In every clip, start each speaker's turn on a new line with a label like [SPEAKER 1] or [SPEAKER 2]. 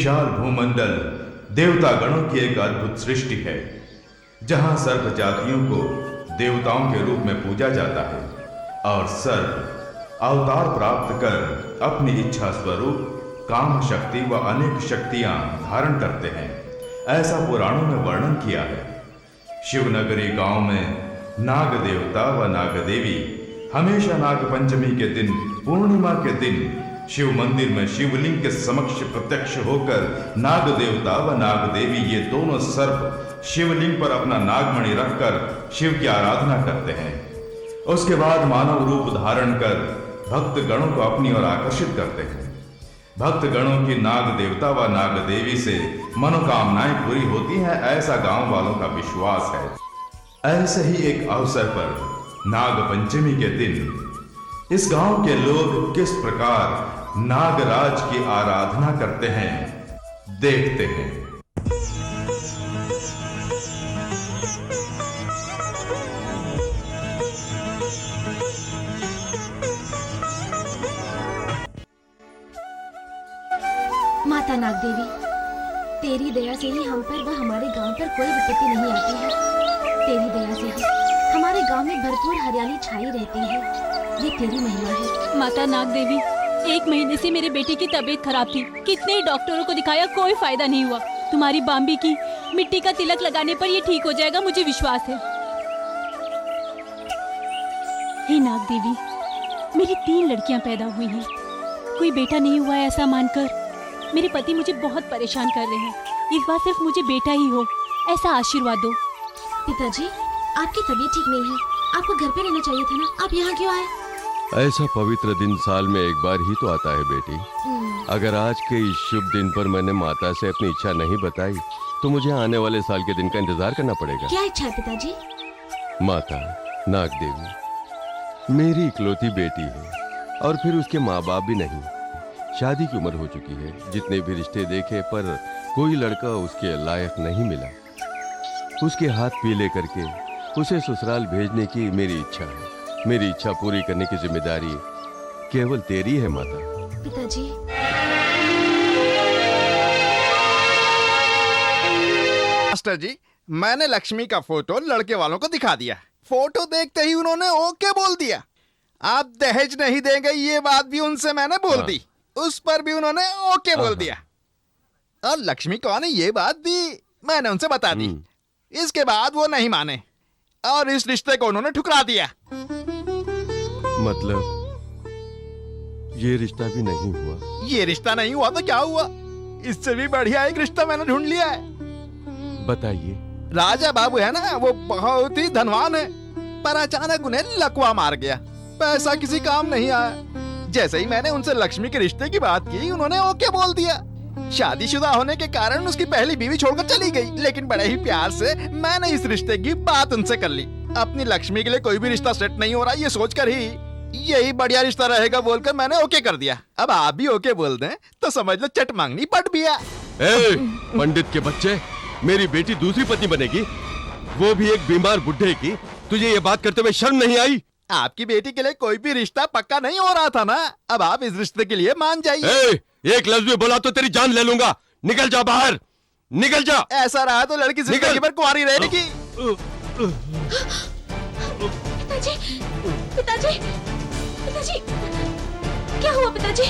[SPEAKER 1] विशाल भूमंडल देवता गणों की एक अद्भुत सृष्टि है, जहां सर्प जातियों को देवताओं के रूप में पूजा जाता है और सर्प अवतार प्राप्त कर अपनी इच्छा स्वरूप काम शक्ति व अनेक शक्तियां धारण करते हैं। ऐसा पुराणों में वर्णन किया है। शिवनगरी गांव में नाग देवता व नाग देवी हमेशा नाग पंचमी के दिन, पूर्णिमा के दिन शिव मंदिर में शिवलिंग के समक्ष प्रत्यक्ष होकर नाग देवता व नाग देवी ये दोनों सर्प शिवलिंग पर अपना नागमणि रखकर शिव की आराधना करते हैं। उसके बाद मानव रूप धारण कर भक्त गणों को अपनी ओर आकर्षित करते हैं। भक्त गणों की नाग देवता व नाग देवी से मनोकामनाएं पूरी होती हैं, ऐसा गांव वालों का विश्वास है। ऐसे ही एक अवसर पर नाग पंचमी के दिन इस गांव के लोग किस प्रकार नागराज की आराधना करते हैं, देखते हैं।
[SPEAKER 2] माता नाग देवी, तेरी दया से ही हम पर व हमारे गांव पर कोई विपत्ति नहीं आती है। तेरी दया से ही हमारे गांव में भरपूर हरियाली छाई रहती है। ये तेरी महिमा है।
[SPEAKER 3] माता नाग देवी, 1 महीने से मेरे बेटे की तबीयत खराब थी। कितने डॉक्टरों को दिखाया, कोई फायदा नहीं हुआ। तुम्हारी बाम्बी की मिट्टी का तिलक लगाने पर ये ठीक हो जाएगा, मुझे विश्वास है। हे नाग देवी, मेरी 3 लड़कियां पैदा हुई हैं। कोई बेटा नहीं हुआ है ऐसा मानकर मेरे पति मुझे बहुत परेशान कर रहे हैं। इस बार सिर्फ मुझे बेटा ही हो, ऐसा आशीर्वाद दो।
[SPEAKER 2] पिताजी, आपकी तबीयत ठीक नहीं है, आपको घर पे रहना चाहिए था ना, आप यहाँ क्यों आए?
[SPEAKER 4] ऐसा पवित्र दिन साल में एक बार ही तो आता है बेटी। अगर आज के इस शुभ दिन पर मैंने माता से अपनी इच्छा नहीं बताई तो मुझे आने वाले साल के दिन का इंतजार करना पड़ेगा।
[SPEAKER 2] क्या इच्छा है पिताजी?
[SPEAKER 4] माता नाग देवी मेरी इकलौती बेटी है और फिर उसके माँ बाप भी नहीं। शादी की उम्र हो चुकी है, जितने भी रिश्ते देखे पर कोई लड़का उसके लायक नहीं मिला। उसके हाथ पीले करके उसे ससुराल भेजने की मेरी इच्छा है। मेरी इच्छा पूरी करने की जिम्मेदारी केवल तेरी है माता।
[SPEAKER 2] पिताजी,
[SPEAKER 5] मास्टर जी, मैंने लक्ष्मी का फोटो लड़के वालों को दिखा दिया। फोटो देखते ही उन्होंने ओके बोल दिया। आप दहेज नहीं देंगे ये बात भी उनसे मैंने बोल दी, उस पर भी उन्होंने ओके बोल दिया। और लक्ष्मी कौन है ये बात भी मैंने उनसे बता दी। इसके बाद वो नहीं माने और इस रिश्ते को उन्होंने ठुकरा दिया।
[SPEAKER 4] मतलब ये रिश्ता भी नहीं हुआ?
[SPEAKER 5] ये रिश्ता नहीं हुआ तो क्या हुआ, इससे भी बढ़िया एक रिश्ता मैंने ढूंढ लिया है।
[SPEAKER 4] बताइए।
[SPEAKER 5] राजा बाबू है ना, वो बहुत ही धनवान है, पर अचानक उन्हें लकवा मार गया। पैसा किसी काम नहीं आया। जैसे ही मैंने उनसे लक्ष्मी के रिश्ते की बात की, उन्होंने ओके बोल दिया। शादीशुदा होने के कारण उसकी पहली बीवी छोड़कर चली गई, लेकिन बड़े ही प्यार से मैंने इस रिश्ते की बात उनसे कर ली। अपनी लक्ष्मी के लिए कोई भी रिश्ता सेट नहीं हो रहा, ये सोचकर ही यही बढ़िया रिश्ता रहेगा बोलकर मैंने ओके कर दिया। अब आप भी ओके बोल दें तो समझ लो चट मांगनी पट भी है।
[SPEAKER 4] पंडित के बच्चे, मेरी बेटी दूसरी पत्नी बनेगी, वो भी एक बीमार बुढ़े की। तुझे ये बात करते हुए शर्म नहीं आई?
[SPEAKER 5] आपकी बेटी के लिए कोई भी रिश्ता पक्का नहीं हो रहा था ना, अब आप इस रिश्ते के लिए मान जाइए।
[SPEAKER 4] एक लफ्ज भी बोला तो तेरी जान ले लूंगा। निकल जा बाहर, निकल जा।
[SPEAKER 5] ऐसा रहा तो लड़की जिंदगी भर कुंवारी रहेगी।
[SPEAKER 2] पिताजी, पिताजी, पिताजी, क्या हुआ पिताजी?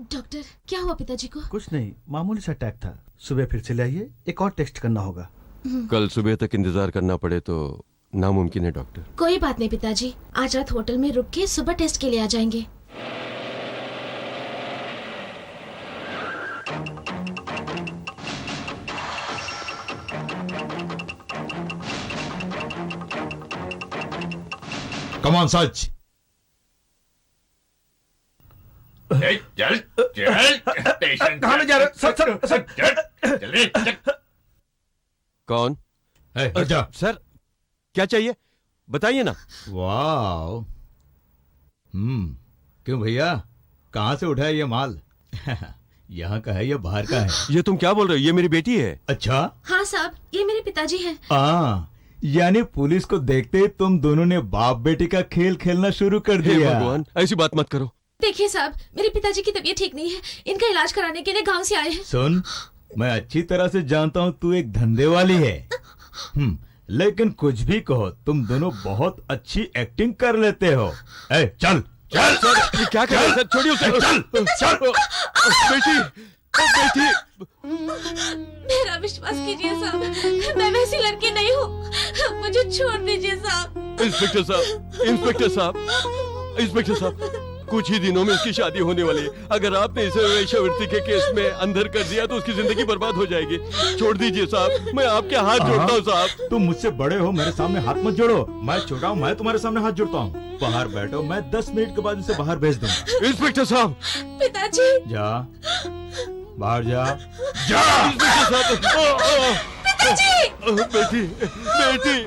[SPEAKER 2] डॉक्टर, क्या हुआ पिताजी को?
[SPEAKER 6] कुछ नहीं, मामूली सा अटैक था। सुबह फिर से लाइए, एक और टेस्ट करना होगा।
[SPEAKER 4] कल सुबह तक इंतजार करना पड़े तो नामुमकिन है डॉक्टर।
[SPEAKER 2] कोई बात नहीं पिताजी, आज रात होटल में रुक के सुबह टेस्ट के लिए आ जाएंगे।
[SPEAKER 7] Come on such.
[SPEAKER 1] चल स्टेशन
[SPEAKER 6] कहाँ ले जा रहे? सर,
[SPEAKER 1] जल्दी चल।
[SPEAKER 4] कौन?
[SPEAKER 7] अच्छा
[SPEAKER 4] सर, क्या चाहिए बताइए ना।
[SPEAKER 7] वाह, क्यों भैया, कहाँ से उठाया ये माल? यहाँ का है या बाहर का है?
[SPEAKER 4] ये तुम क्या बोल रहे हो? ये मेरी बेटी है।
[SPEAKER 7] अच्छा,
[SPEAKER 2] हाँ साहब, ये मेरे पिताजी हैं।
[SPEAKER 7] यानी पुलिस को देखते ही तुम दोनों ने बाप बेटी का खेल खेलना शुरू कर
[SPEAKER 4] हे
[SPEAKER 7] दिया।
[SPEAKER 4] भगवान, ऐसी बात मत करो।
[SPEAKER 2] देखिए साहब, मेरे पिताजी की तबीयत ठीक नहीं है, इनका इलाज कराने के लिए गांव से आए हैं।
[SPEAKER 7] सुन, मैं अच्छी तरह से जानता हूँ तू एक धंधे वाली है। लेकिन कुछ भी कहो, तुम दोनों बहुत अच्छी एक्टिंग कर लेते हो। ए, चल चल
[SPEAKER 4] सर, ये क्या कर रहे हैं सर? छोड़िए उसे।
[SPEAKER 7] चल चल
[SPEAKER 4] बेटी, बेटी।
[SPEAKER 2] मेरा विश्वास कीजिए साहब, मैं वैसी लड़की नहीं हूँ, मुझे छोड़ दीजिए साहब।
[SPEAKER 4] इंस्पेक्टर साहब, इंस्पेक्टर साहब, इंस्पेक्टर साहब, कुछ ही दिनों में इसकी शादी होने वाली है। अगर आपने इसे वेश्यावृत्ति के केस में अंदर कर दिया तो उसकी जिंदगी बर्बाद हो जाएगी। छोड़ दीजिए साहब, मैं आपके हाथ जोड़ता हूँ साहब।
[SPEAKER 8] तुम मुझसे बड़े हो, मेरे सामने हाथ मत जोड़ो। मैं छोटा हूँ, मैं तुम्हारे सामने हाथ जोड़ता हूँ। बाहर बैठो, मैं 10 मिनट के बाद इसे बाहर भेज दूंगा।
[SPEAKER 4] इंस्पेक्टर साहब,
[SPEAKER 2] पिताजी,
[SPEAKER 8] जा, बाहर जा,
[SPEAKER 4] जा। इंस्पेक्टर साहब,
[SPEAKER 2] पिताजी।
[SPEAKER 4] बेटी, बेटी।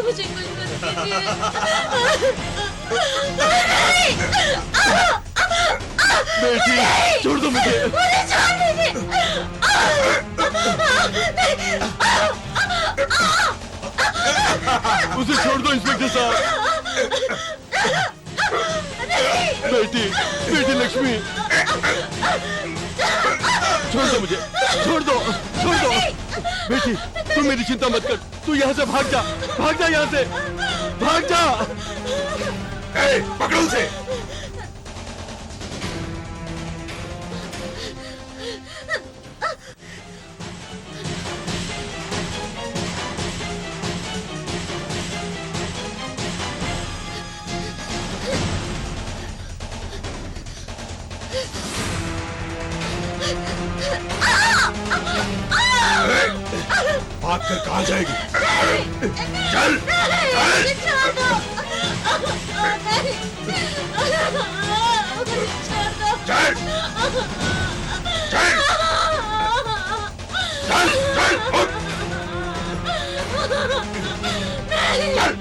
[SPEAKER 2] मुझे कुछ मत कीजिए।
[SPEAKER 4] बेटी, छोड़ दो मुझे।
[SPEAKER 2] मुझे छोड़ दीजिए।
[SPEAKER 4] उसे छोड़ दो इंस्पेक्टर साहब। बेटी, बेटी लक्ष्मी, छोड़ दो मुझे, छोड़ दो, छोड़ दो। बेटी, तू मेरी चिंता मत कर, तू यहाँ से भाग जा, भाग जा यहाँ से, भाग जा।
[SPEAKER 1] पकड़ो उसे। भाग कर कहाँ जाएगी? चल, चल।
[SPEAKER 2] छोड़ दो।
[SPEAKER 1] चल, चल, चल, चल, उठ। चल।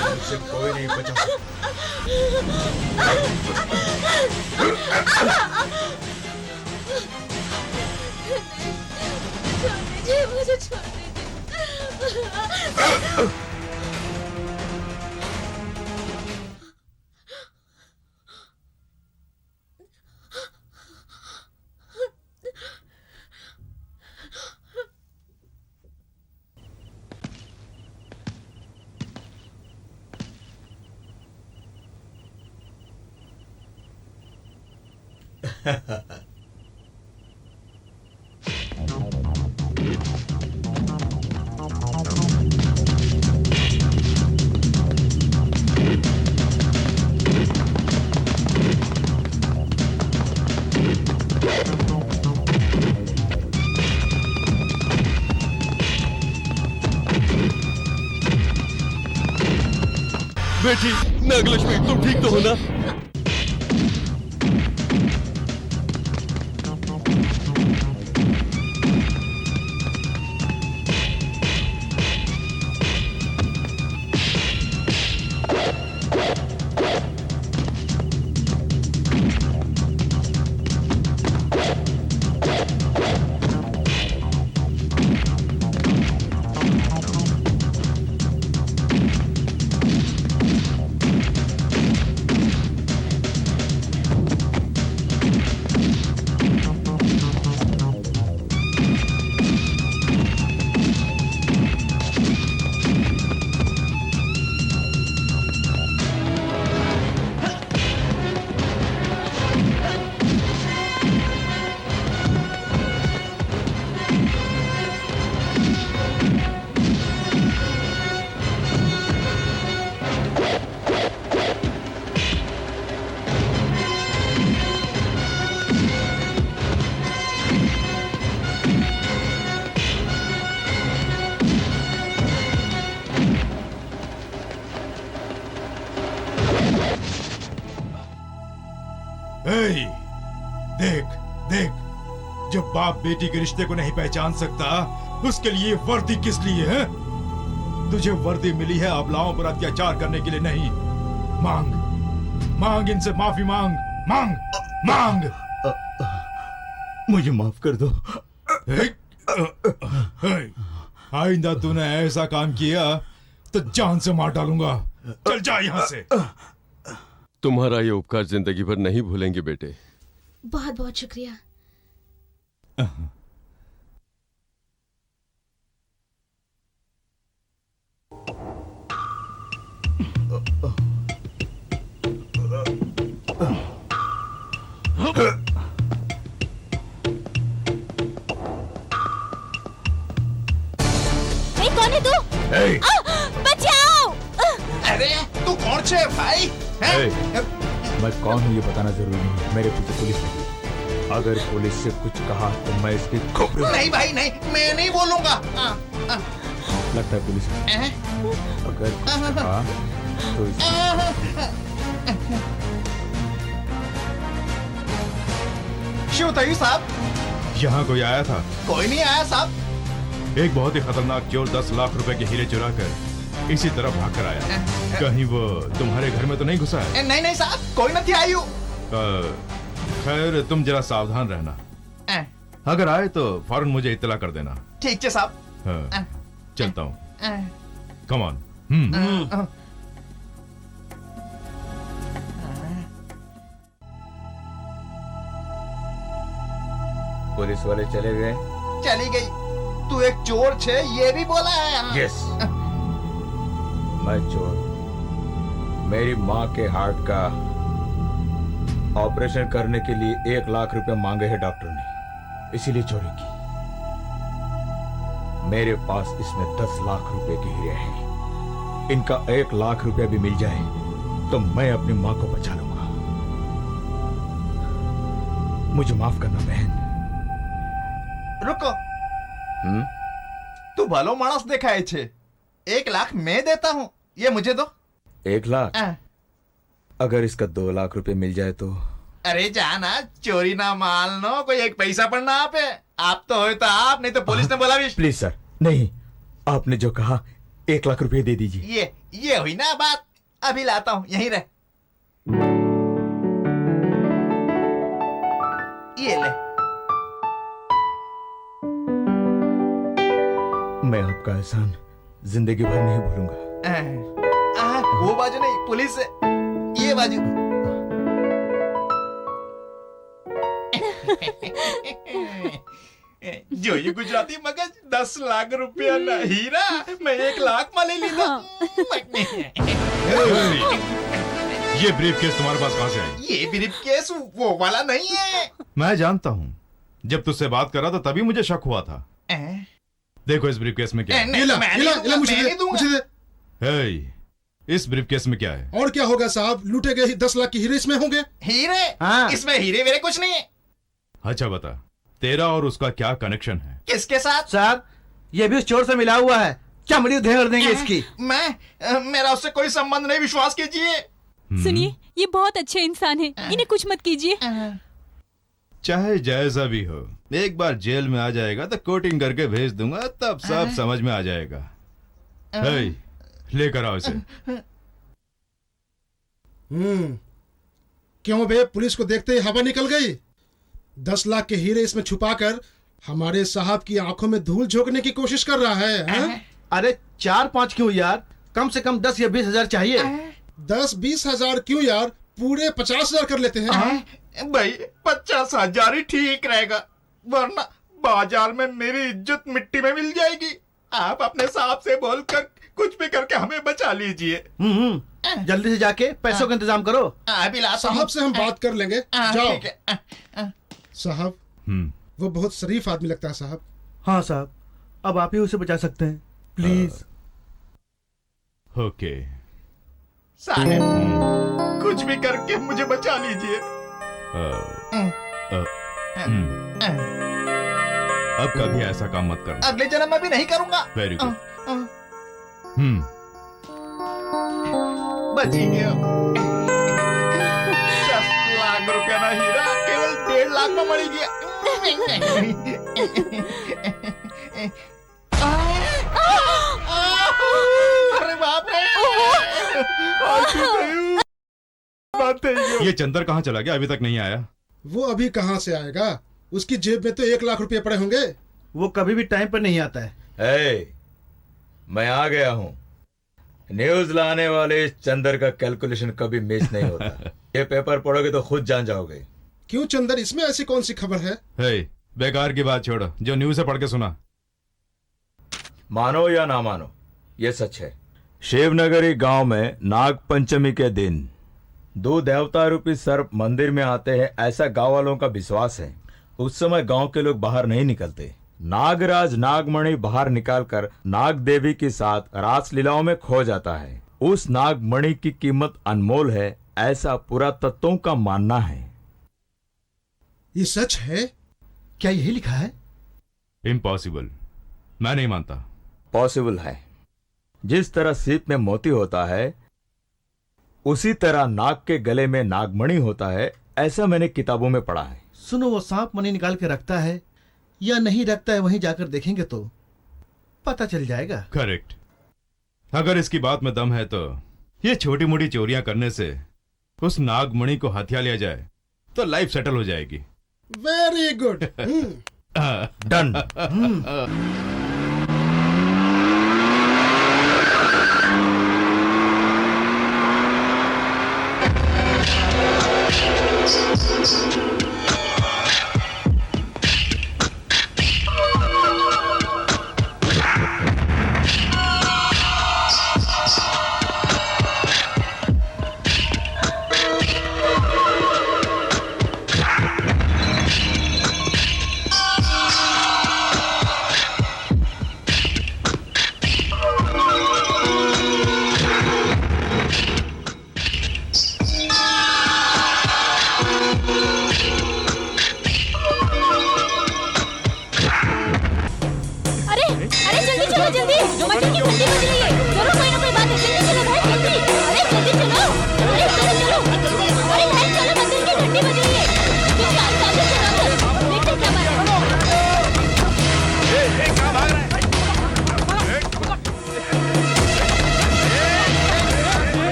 [SPEAKER 8] मुझसे कोई नहीं बचा सकता।
[SPEAKER 2] छोड़ दीजिए, मुझे छोड़ दीजिए।
[SPEAKER 4] बेटी, नागलक्ष्मी, तुम ठीक तो हो ना?
[SPEAKER 9] देख देख, जब बाप बेटी के रिश्ते को नहीं पहचान सकता, उसके लिए वर्दी किस लिए है?
[SPEAKER 8] तुझे वर्दी मिली है अबलाओं पर अत्याचार करने के लिए नहीं। मांग मांग, इनसे माफी मांग, मांग मांग।
[SPEAKER 7] मुझे माफ कर दो।
[SPEAKER 8] आइंदा तूने ऐसा काम किया तो जान से मार डालूंगा। चल जा यहाँ से।
[SPEAKER 4] तुम्हारा ये उपकार जिंदगी भर नहीं भूलेंगे बेटे।
[SPEAKER 2] बहुत बहुत शुक्रिया।
[SPEAKER 3] कौन है तू? बचाओ!
[SPEAKER 5] अरे तू कौन छे भाई?
[SPEAKER 8] मैं कौन हूँ ये बताना जरूरी नहीं। मेरे पीछे पुलिस है। अगर पुलिस से कुछ कहा तो मैं इसकी खोपड़ी।
[SPEAKER 5] नहीं भाई नहीं, मैं नहीं बोलूंगा।
[SPEAKER 8] लगता है पुलिस है। अगर कुछ कहा तो
[SPEAKER 5] शिवतई साहब,
[SPEAKER 1] यहाँ कोई आया था?
[SPEAKER 5] कोई नहीं आया साहब।
[SPEAKER 1] एक बहुत ही खतरनाक चोर 10 लाख रुपए के हीरे चुरा कर इसी तरफ भागकर आया। कहीं वो तुम्हारे घर में तो नहीं घुसा है?
[SPEAKER 5] नहीं नहीं साहब, कोई नहीं आयु।
[SPEAKER 1] खैर तुम जरा सावधान रहना। अगर आए तो फौरन मुझे इत्तला कर देना।
[SPEAKER 5] ठीक है साहब।
[SPEAKER 1] हाँ, चलता हूँ। Come on.
[SPEAKER 8] पुलिस वाले चले गए।
[SPEAKER 5] चली गई। तू एक चोर छे ये भी बोला है।
[SPEAKER 8] यस, मैं चोर। मेरी माँ के हार्ट का ऑपरेशन करने के लिए 1 लाख रुपए मांगे हैं डॉक्टर ने, इसीलिए चोरी की। मेरे पास इसमें 10 लाख रुपए के हीरे हैं। इनका 1 लाख रुपए भी मिल जाए तो मैं अपनी माँ को बचा लूंगा। मुझे माफ करना बहन।
[SPEAKER 5] रुको। तू भलो मानस देखाए छे। 1 लाख मैं देता हूँ, ये मुझे दो।
[SPEAKER 8] 1 लाख? अगर इसका 2 लाख रुपए मिल जाए तो?
[SPEAKER 5] अरे जाना, चोरी ना मान लो, कोई एक पैसा पर ना आप है। आप तो हो तो आप, नहीं तो पुलिस ने बोला भी।
[SPEAKER 8] प्लीज सर, नहीं, आपने जो कहा 1 लाख रुपए दे दीजिए।
[SPEAKER 5] ये हुई ना बात। अभी लाता हूँ, यहीं रह। ये ले।
[SPEAKER 8] मैं आपका एहसान जिंदगी भर नहीं भूलूंगा।
[SPEAKER 5] वो बाजू नहीं, पुलिस है। ये बाजू। जो ये गुजराती मगज 10 लाख रुपया ना हीरा, मैं 1 लाख में ले लीधा।
[SPEAKER 1] ये ब्रीफ केस तुम्हारे पास कहां से आई?
[SPEAKER 5] ये ब्रीफ केस वो वाला नहीं है।
[SPEAKER 1] मैं जानता हूँ, जब तुझसे बात कर रहा था तभी मुझे शक हुआ था। देखो इस ब्रीफ केस में क्या है।
[SPEAKER 5] मुझे दे।
[SPEAKER 1] हे, इस ब्रीफ केस में क्या है?
[SPEAKER 9] और क्या होगा साहब, लूटे गए 10 लाख के हीरे इसमें होंगे।
[SPEAKER 5] हीरे? इसमें हीरे वेरे कुछ नहीं है।
[SPEAKER 1] अच्छा बता, तेरा और उसका क्या कनेक्शन है?
[SPEAKER 5] किसके साथ?
[SPEAKER 6] सर, ये भी उस चोर से मिला हुआ है। चमड़ी उधेड़ देंगे इसकी।
[SPEAKER 5] मेरा उससे कोई संबंध नहीं, विश्वास कीजिए।
[SPEAKER 3] सुनिए, ये बहुत अच्छे इंसान है, इन्हें कुछ मत कीजिए।
[SPEAKER 1] चाहे जैसा भी हो, एक बार जेल में आ जाएगा तो कोटिंग करके भेज दूंगा, तब सब समझ में आ जाएगा। हे, लेकर आओ इसे।
[SPEAKER 9] क्यों बे, पुलिस को देखते ही हवा निकल गई? 10 लाख के हीरे इसमें छुपाकर हमारे साहब की आंखों में धूल झोंकने की कोशिश कर रहा है।
[SPEAKER 6] अरे 4-5 क्यों यार, कम से कम 10 या 20 हजार चाहिए।
[SPEAKER 9] 10-20 हजार क्यों यार, पूरे 50 हजार कर लेते हैं।
[SPEAKER 5] भाई 50,000 ही ठीक रहेगा, वरना बाजार में मेरी इज्जत मिट्टी में मिल जाएगी। आप अपने साहब से बोलकर कुछ भी करके हमें बचा लीजिए।
[SPEAKER 6] जल्दी से जाके पैसों का इंतजाम करो।
[SPEAKER 9] साहब से हम बात कर लेंगे, जाओ। साहब, वो बहुत शरीफ आदमी लगता है साहब।
[SPEAKER 6] हाँ साहब, अब आप ही उसे बचा सकते हैं, प्लीज।
[SPEAKER 1] ओके
[SPEAKER 5] साहब, कुछ भी करके मुझे बचा लीजिए।
[SPEAKER 1] अब कभी ऐसा काम मत करना।
[SPEAKER 5] अगले जन्म में भी नहीं करूंगा।
[SPEAKER 1] Very good.
[SPEAKER 5] बची गया। 10 लाख रुपया ना हीरा, केवल 1.5 लाख में मरी गया।
[SPEAKER 1] ये चंदर कहाँ चला गया? अभी तक नहीं आया।
[SPEAKER 9] वो अभी कहाँ से आएगा? उसकी जेब में तो 1 लाख रुपए पड़े होंगे।
[SPEAKER 6] वो कभी भी टाइम पर नहीं आता है।
[SPEAKER 8] मैं आ गया हूँ। न्यूज लाने वाले इस चंदर का कैलकुलेशन कभी मिस नहीं होता। ये पेपर पढ़ोगे तो खुद जान जाओगे।
[SPEAKER 9] क्यों चंदर, इसमें ऐसी कौन सी खबर है?
[SPEAKER 1] बेकार की बात छोड़ो, जो न्यूज से पढ़ के सुना।
[SPEAKER 8] मानो या ना मानो, ये सच है। शिवनगरी गांव में नाग पंचमी के दिन 2 देवता रूपी सर्प मंदिर में आते हैं, ऐसा गांव वालों का विश्वास है। उस समय गांव के लोग बाहर नहीं निकलते। नागराज नागमणि बाहर निकालकर नाग देवी के साथ रास लीलाओं में खो जाता है। उस नागमणि की कीमत अनमोल है, ऐसा पुरातत्वों का मानना है।
[SPEAKER 9] ये सच है?
[SPEAKER 6] क्या यही लिखा है?
[SPEAKER 1] इम्पॉसिबल, मैं नहीं मानता।
[SPEAKER 8] पॉसिबल है। जिस तरह सीप में मोती होता है, उसी तरह नाग के गले में नागमणि होता है, ऐसा मैंने किताबों में पढ़ा है।
[SPEAKER 6] सुनो, वो सांप मणि निकाल के रखता है या नहीं रखता है, वहीं जाकर देखेंगे तो पता चल जाएगा।
[SPEAKER 1] करेक्ट। अगर इसकी बात में दम है तो ये छोटी मोटी चोरियां करने से उस नागमणि को हथिया लिया जाए तो लाइफ सेटल हो जाएगी।
[SPEAKER 9] Very good.
[SPEAKER 8] डन।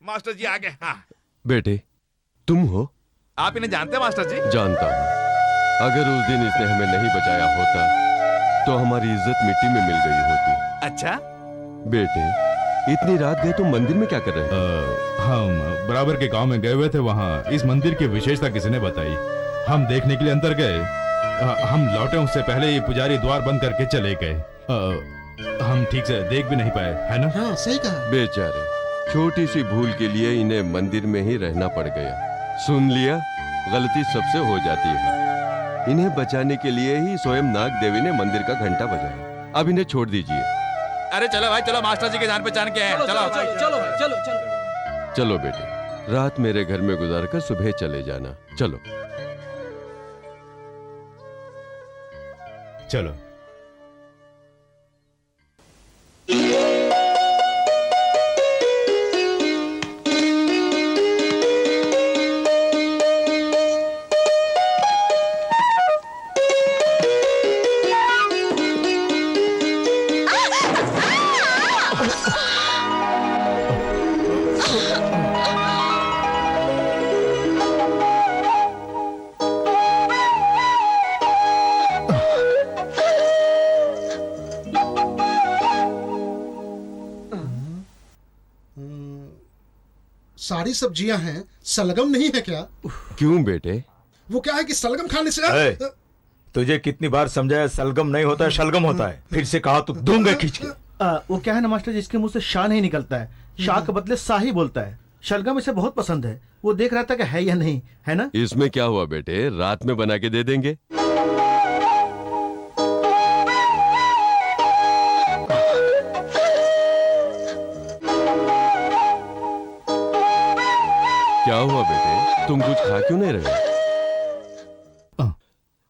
[SPEAKER 5] मास्टर जी आ गए। हाँ।
[SPEAKER 4] बेटे, तुम हो?
[SPEAKER 5] आप इन्हें जानते हैं मास्टर जी?
[SPEAKER 4] जानता हूँ। अगर उस दिन इसने हमें नहीं बचाया होता तो हमारी इज्जत मिट्टी में मिल गई होती।
[SPEAKER 5] अच्छा
[SPEAKER 4] बेटे, इतनी रात गए तुम मंदिर में क्या कर रहे हो?
[SPEAKER 1] हम बराबर के गांव में गए हुए थे। वहाँ इस मंदिर की विशेषता किसी ने बताई, हम देखने के लिए अंदर गए। हम लौटे उससे पहले ये पुजारी द्वार बंद करके चले गए। हम ठीक से देख भी नहीं पाए, है ना?
[SPEAKER 9] हाँ, सही कहा।
[SPEAKER 4] बेचारे, छोटी सी भूल के लिए इन्हें मंदिर में ही रहना पड़ गया। सुन लिया, गलती सबसे हो जाती है। इन्हें बचाने के लिए ही स्वयं नाग देवी ने मंदिर का घंटा बजाया। अब इन्हें छोड़ दीजिए।
[SPEAKER 5] अरे चलो भाई, चलो, मास्टर जी के जान पहचान के हैं।
[SPEAKER 4] चलो बेटे, रात मेरे घर में गुजार कर सुबह चले जाना। चलो
[SPEAKER 1] चलो।
[SPEAKER 9] सारी सब्जियां हैं, सलगम नहीं है क्या?
[SPEAKER 4] क्यों बेटे?
[SPEAKER 9] वो क्या है कि सलगम खाने से
[SPEAKER 8] तुझे कितनी बार समझाया, सलगम नहीं होता है, शलगम होता है। फिर से कहा तो दूंगा खींच के।
[SPEAKER 6] वो क्या है ना मास्टर जी, इसके मुंह से शाह नहीं निकलता है, शाह के बदले सा ही बोलता है। शलगम इसे बहुत पसंद है, वो देख रहा था कि है या नहीं, है ना?
[SPEAKER 4] इसमें क्या हुआ बेटे, रात में बना के दे देंगे। क्या हुआ बेटे, तुम कुछ खा क्यों नहीं रहे?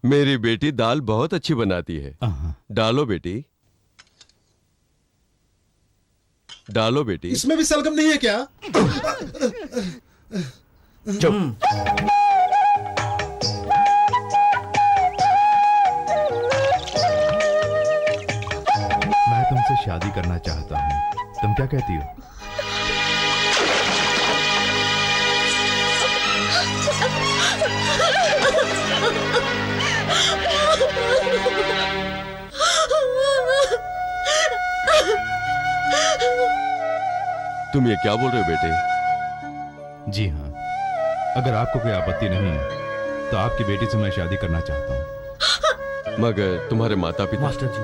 [SPEAKER 4] मेरी बेटी दाल बहुत अच्छी बनाती है। डालो बेटी, डालो बेटी।
[SPEAKER 9] इसमें भी सलगम नहीं है क्या?
[SPEAKER 8] चुप।
[SPEAKER 10] शादी करना चाहता हूँ, तुम क्या कहती हो?
[SPEAKER 4] तुम ये क्या बोल रहे हो बेटे?
[SPEAKER 10] जी हाँ, अगर आपको कोई आपत्ति नहीं है तो आपकी बेटी से मैं शादी करना चाहता हूँ।
[SPEAKER 4] मगर तुम्हारे माता पिता?
[SPEAKER 6] मास्टर जी,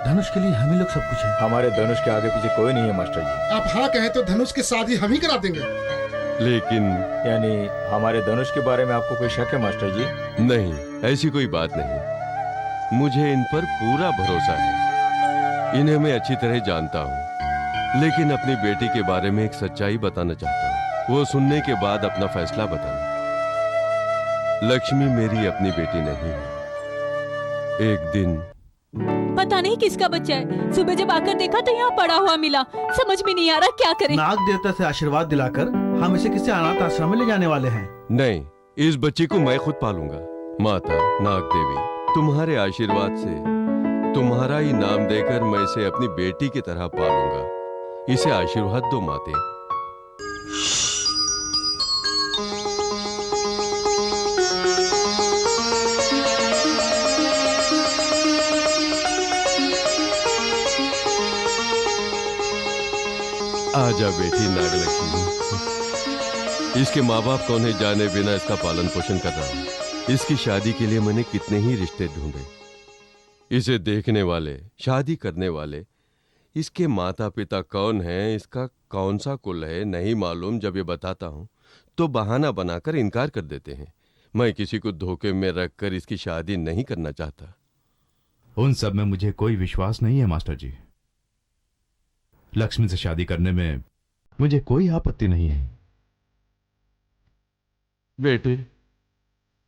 [SPEAKER 6] धनुष के लिए हम ही लोग सब कुछ है।
[SPEAKER 8] हमारे धनुष के आगे पीछे कोई नहीं है मास्टर जी।
[SPEAKER 9] आप हाँ कहें तो धनुष की शादी हम ही करा देंगे।
[SPEAKER 4] लेकिन
[SPEAKER 8] यानी हमारे धनुष के बारे में आपको कोई शक है मास्टर जी?
[SPEAKER 4] नहीं, ऐसी कोई बात नहीं। मुझे इन पर पूरा भरोसा है। इन्हें मैं अच्छी तरह जानता हूँ। लेकिन अपनी बेटी के बारे में एक सच्चाई बताना चाहता हूँ। वो सुनने के बाद अपना फैसला बताना। लक्ष्मी मेरी अपनी बेटी नहीं है। एक दिन
[SPEAKER 3] पता नहीं किसका बच्चा है। सुबह जब आकर देखा तो यहाँ पड़ा हुआ मिला। समझ में नहीं आ रहा क्या करें।
[SPEAKER 6] नाग देवता से आशीर्वाद दिलाकर हम इसे किसी अनाथ आश्रम में ले जाने वाले हैं।
[SPEAKER 4] नहीं, इस बच्ची को मैं खुद पालूंगा। माता नाग देवी, तुम्हारे आशीर्वाद से तुम्हारा ही नाम देकर मैं इसे अपनी बेटी की तरह पालूंगा। इसे आशीर्वाद दो माते। आजा बेटी नागलक्ष्मी। इसके माँ बाप को उन्हें जाने बिना इसका पालन पोषण कर रहा हूँ। इसकी शादी के लिए मैंने कितने ही रिश्ते ढूंढे। इसे देखने वाले, शादी करने वाले, इसके माता पिता कौन हैं, इसका कौन सा कुल है नहीं मालूम। जब ये बताता हूँ तो बहाना बनाकर इनकार कर देते हैं। मैं किसी को धोखे में रखकर इसकी शादी नहीं करना चाहता।
[SPEAKER 10] उन सब में मुझे कोई विश्वास नहीं है मास्टर जी। लक्ष्मी से शादी करने में मुझे कोई आपत्ति नहीं है।
[SPEAKER 4] बेटे,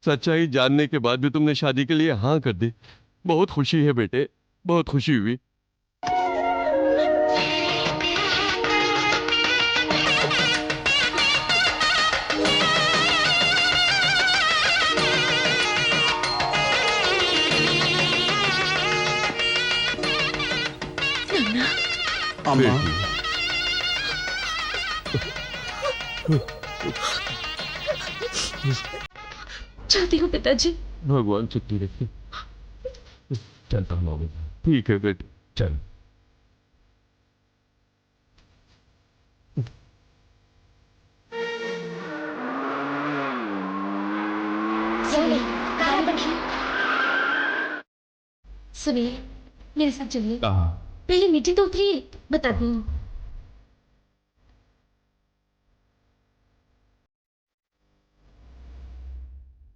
[SPEAKER 4] सच्चाई जानने के बाद भी तुमने शादी के लिए हाँ कर दी। बहुत खुशी है बेटे, बहुत खुशी हुई।
[SPEAKER 2] चाहती हूँ पिताजी।
[SPEAKER 4] भगवान छुट्टी रखे। चलता हूँ। ठीक है बेटे, चल।
[SPEAKER 2] सुनिए, मेरे साथ चलिए।
[SPEAKER 10] कहाँ?
[SPEAKER 2] पहले मीटिंग तो उतरिए, बताती हूँ।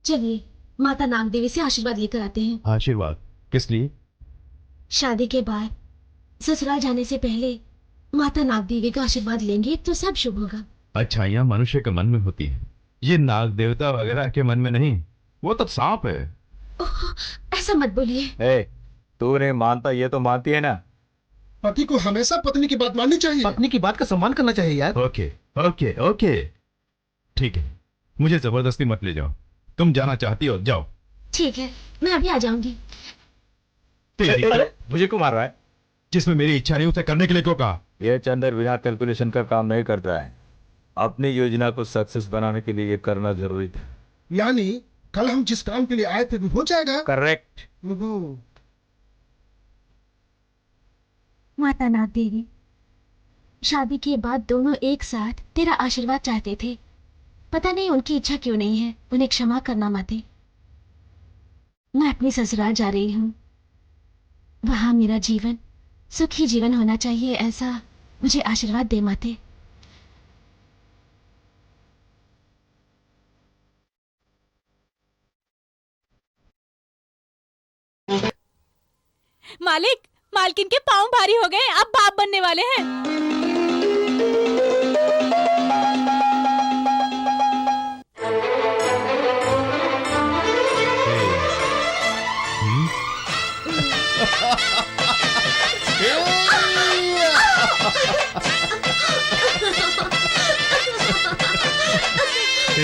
[SPEAKER 2] चलिए, माता नाग देवी से आशीर्वाद लेकर आते हैं।
[SPEAKER 10] आशीर्वाद? किस लिए?
[SPEAKER 2] शादी के बाद ससुराल जाने से पहले माता नाग देवी का आशीर्वाद लेंगे तो सब शुभ होगा।
[SPEAKER 10] अच्छाइयाँ मनुष्य के मन में होती है, ये नाग देवता वगैरह के मन में नहीं। वो तो सांप है।
[SPEAKER 2] ऐसा मत बोलिए।
[SPEAKER 8] तू नहीं मानता, ये तो मानती है ना।
[SPEAKER 9] पति को हमेशा पत्नी की बात माननी चाहिए।
[SPEAKER 6] पत्नी की बात का सम्मान करना चाहिए यार।
[SPEAKER 10] ओके ओके ओके, ठीक है, मुझे जबरदस्ती मत ले जाओ। तुम जाना चाहती हो जाओ।
[SPEAKER 2] ठीक है, मैं अभी आ जाऊंगी।
[SPEAKER 8] मुझे क्यों मार रहा है?
[SPEAKER 10] जिसमें मेरी इच्छा नहीं उसे करने के लिए क्यों कहा?
[SPEAKER 8] यह चंदर बिना कैलकुलेशन का काम नहीं करता है। अपनी योजना को सक्सेस बनाने के लिए ये करना जरूरी था।
[SPEAKER 9] यानी कल हम जिस काम के लिए आए थे वो हो जाएगा।
[SPEAKER 8] करेक्ट।
[SPEAKER 2] माता नाग देवी, शादी के बाद दोनों एक साथ तेरा आशीर्वाद चाहते थे। पता नहीं उनकी इच्छा क्यों नहीं है। उन्हें क्षमा करना माते। मैं अपनी ससुराल जा रही हूँ। वहां मेरा जीवन सुखी जीवन होना चाहिए, ऐसा मुझे आशीर्वाद दे माते।
[SPEAKER 3] मालिक, मालकिन के पांव भारी हो गए, अब बाप बनने वाले हैं।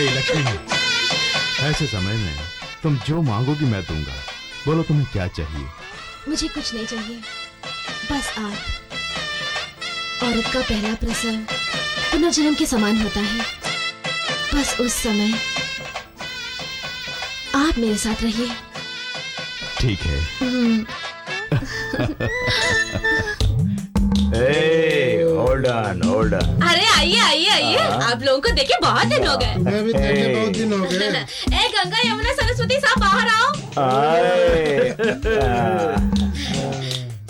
[SPEAKER 10] लक्ष्मी, ऐसे समय में तुम जो मांगोगी मैं दूंगा। बोलो तुम्हें क्या चाहिए?
[SPEAKER 2] मुझे कुछ नहीं चाहिए, बस आप औरत का पहला प्रसव पुनर्जन्म के समान होता है। बस उस समय आप मेरे साथ रहिए।
[SPEAKER 10] ठीक है।
[SPEAKER 8] Hold on.
[SPEAKER 11] अरे आइए आइए आइए, आप लोगों को देखे बहुत दिन हो गए।
[SPEAKER 9] तुम्हें भी देखे बहुत दिन हो गए।
[SPEAKER 11] ए गंगा यमुना सरस्वती साहब बाहर आओ।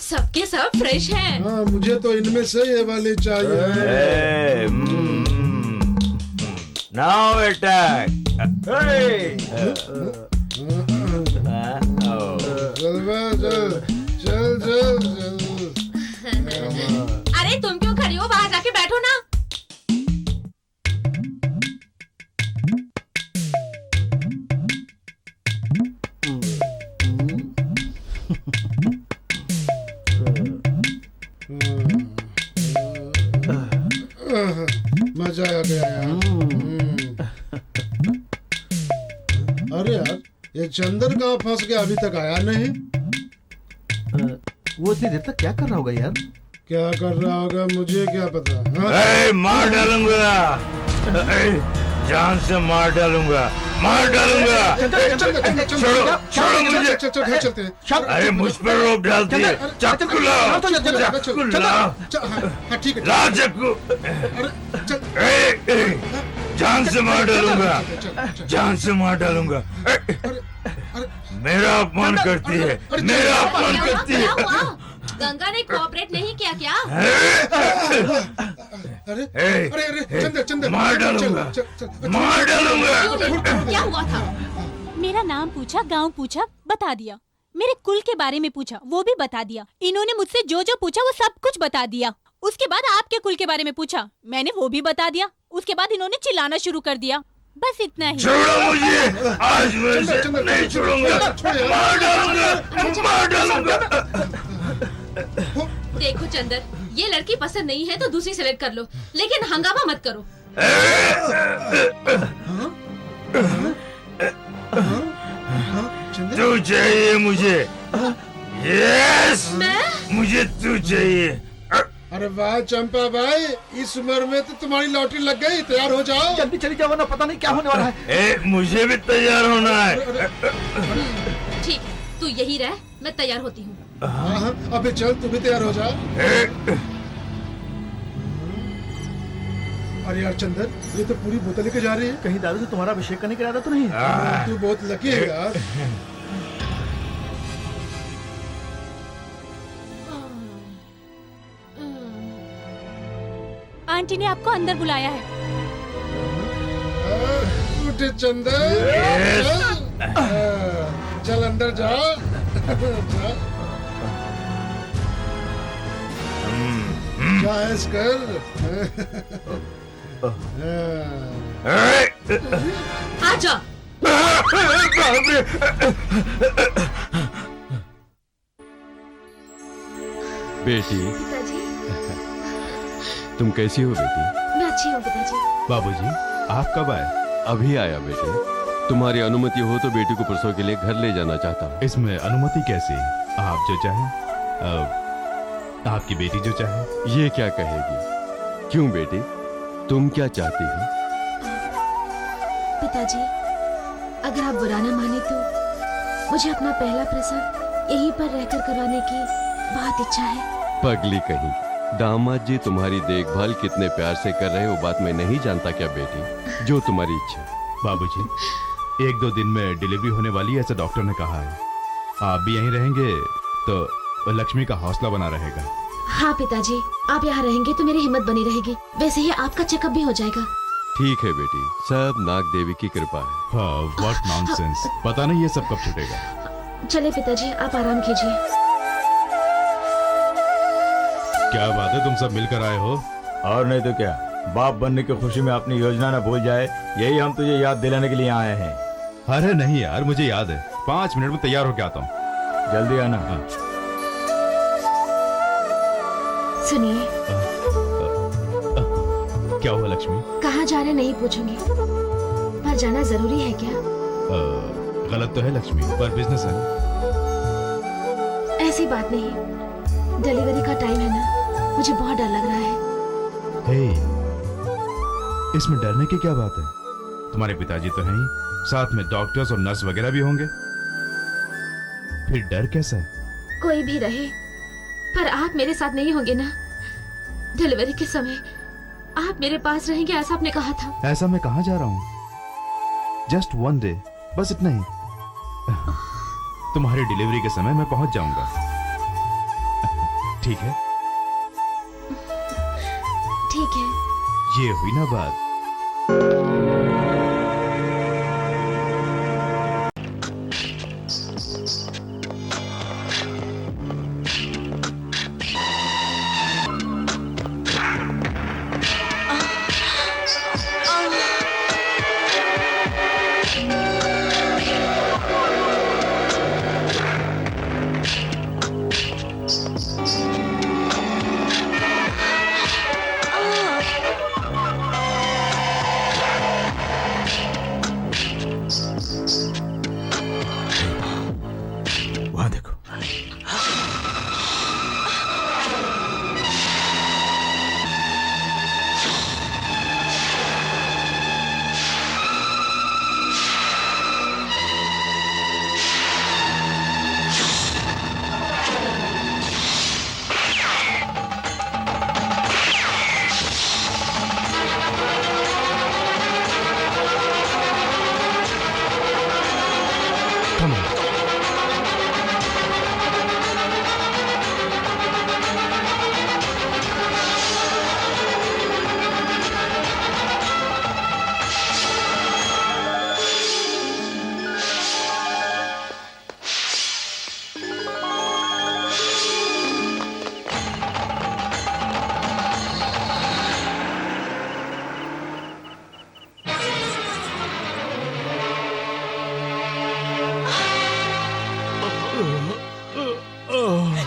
[SPEAKER 11] सबके सब फ्रेश हैं।
[SPEAKER 9] हाँ, मुझे तो इनमें से ये वाली चाहिए।
[SPEAKER 8] Now attack.
[SPEAKER 9] चल।
[SPEAKER 11] अरे तुम क्यों खड़ी हो, बाहर जाके बैठो ना।
[SPEAKER 9] मजा आ गया यार। अरे यार, ये चंदन कहाँ फंस गया, अभी तक आया नहीं।
[SPEAKER 6] वो इतनी देर तक क्या कर रहा होगा यार?
[SPEAKER 9] क्या कर रहा होगा मुझे क्या पता। हाँ?
[SPEAKER 8] मार डालूंगा, जान से मार डालूंगा। छोड़ो मुझे।
[SPEAKER 9] चलते हैं।
[SPEAKER 8] अरे मुझ पर रोक डालती है। चाकू लाओ।
[SPEAKER 9] हाँ ठीक है।
[SPEAKER 8] ला चाकू। जान से मार डालूंगा। मेरा अपमान करती है।
[SPEAKER 11] गंगा ने कोऑपरेट नहीं किया क्या?
[SPEAKER 9] अरे चंदन
[SPEAKER 8] मार डालूंगा।
[SPEAKER 11] क्या हुआ था?
[SPEAKER 3] मेरा नाम पूछा, गांव पूछा, बता दिया। मेरे कुल के बारे में पूछा, वो भी बता दिया। इन्होंने मुझसे जो जो पूछा वो सब कुछ बता दिया। उसके बाद आपके कुल के बारे में पूछा, मैंने वो भी बता दिया। उसके बाद इन्होंने चिल्लाना शुरू कर दिया। बस इतना ही।
[SPEAKER 8] छोड़ो मुझे, आज मैं इसे नहीं छोड़ूंगा। मार डालूंगा।
[SPEAKER 11] देखो चंदन, ये लड़की पसंद नहीं है तो दूसरी सेलेक्ट कर लो, लेकिन हंगामा मत करो।
[SPEAKER 8] तू चाहिए मुझे। यस, मुझे तू चाहिए।
[SPEAKER 9] अरे वाह चंपा भाई, इस उम्र में तो तुम्हारी लॉटरी लग गई। तैयार हो जाओ।
[SPEAKER 6] जल्दी चली जाओ, वरना पता नहीं क्या होने वाला है।
[SPEAKER 8] मुझे भी तैयार होना है।
[SPEAKER 11] ठीक, तू यही रह, मैं तैयार होती हूँ।
[SPEAKER 9] हाँ, अबे चल, तू भी तैयार हो जा। अरे यार चंदन, ये तो पूरी बोतल लेके जा रही है।
[SPEAKER 6] कहीं दारू से तुम्हारा अभिषेक करने का इरादा तो नहीं?
[SPEAKER 9] तू बहुत लकी है यार।
[SPEAKER 3] आंटी ने आपको अंदर बुलाया है।
[SPEAKER 9] उठ चंदन, चल अंदर जा। जायज कर।
[SPEAKER 11] आजा।
[SPEAKER 4] बेटी,
[SPEAKER 2] पिताजी,
[SPEAKER 4] तुम कैसी हो बेटी?
[SPEAKER 2] मैं अच्छी हूँ पिताजी।
[SPEAKER 10] बाबूजी, आप कब आए?
[SPEAKER 4] अभी आया बेटे। तुम्हारी अनुमति हो तो बेटी को प्रसव के लिए घर ले जाना चाहता हूँ।
[SPEAKER 10] इसमें अनुमति कैसी? आप जो चाहें, आपकी बेटी जो चाहे।
[SPEAKER 4] ये क्या कहेगी? क्यों बेटी, तुम क्या चाहती हो?
[SPEAKER 2] पिताजी, अगर आप बुरा ना माने तो मुझे अपना पहला प्रसव यहीं पर रहकर करवाने की बहुत इच्छा है।
[SPEAKER 4] पगली कहीं, दामाद जी तुम्हारी देखभाल कितने प्यार से कर रहे हो, बात मैं नहीं जानता क्या बेटी? जो तुम्हारी इच्छा।
[SPEAKER 10] बाबूजी, 1-2 दिन में डिलीवरी होने वाली है, ऐसा डॉक्टर ने कहा है। आप भी यहीं रहेंगे तो लक्ष्मी का हौसला बना रहेगा।
[SPEAKER 2] हाँ पिताजी, आप यहाँ रहेंगे तो मेरी हिम्मत बनी रहेगी। वैसे ही आपका चेकअप भी हो जाएगा।
[SPEAKER 4] ठीक है बेटी, सब नाग देवी की कृपा है।
[SPEAKER 10] हाँ, व्हाट नॉनसेंस। पता नहीं ये सब कब छूटेगा।
[SPEAKER 2] चले पिताजी, आप आराम कीजिए।
[SPEAKER 10] क्या बात है, तुम सब मिलकर आए हो?
[SPEAKER 8] और नहीं तो क्या, बाप बनने की खुशी में अपनी योजना न भूल जाए, यही हम तुझे याद दिलाने के लिए आए हैं।
[SPEAKER 10] अरे नहीं यार, मुझे याद है। 5 मिनट में तैयार होके आता हूँ।
[SPEAKER 8] जल्दी आना।
[SPEAKER 10] हाँ।
[SPEAKER 2] सुनिए।
[SPEAKER 10] क्या हुआ लक्ष्मी?
[SPEAKER 2] कहाँ जा रहे नहीं पूछूंगी, पर जाना जरूरी है क्या?
[SPEAKER 10] गलत तो है लक्ष्मी, पर बिजनेस है।
[SPEAKER 2] ऐसी बात नहीं, डिलीवरी का टाइम है ना, मुझे बहुत डर लग रहा है।
[SPEAKER 10] हे, इसमें डरने की क्या बात है? तुम्हारे पिताजी तो हैं ही, साथ में डॉक्टर्स और नर्स वगैरह भी होंगे। फिर डर कैसा?
[SPEAKER 11] कोई भी रहे, पर आप मेरे साथ नहीं होंगे ना। डिलीवरी के समय आप मेरे पास रहेंगे, ऐसा आपने कहा था।
[SPEAKER 10] ऐसा मैं कहाँ जा रहा हूँ? जस्ट 1 डे, बस इतना ही। तुम्हारी डिलीवरी के समय मैं पहुंच जाऊंगा। ठीक है?
[SPEAKER 11] ठीक है।
[SPEAKER 10] ये हुई ना बात।
[SPEAKER 7] वहां देखो।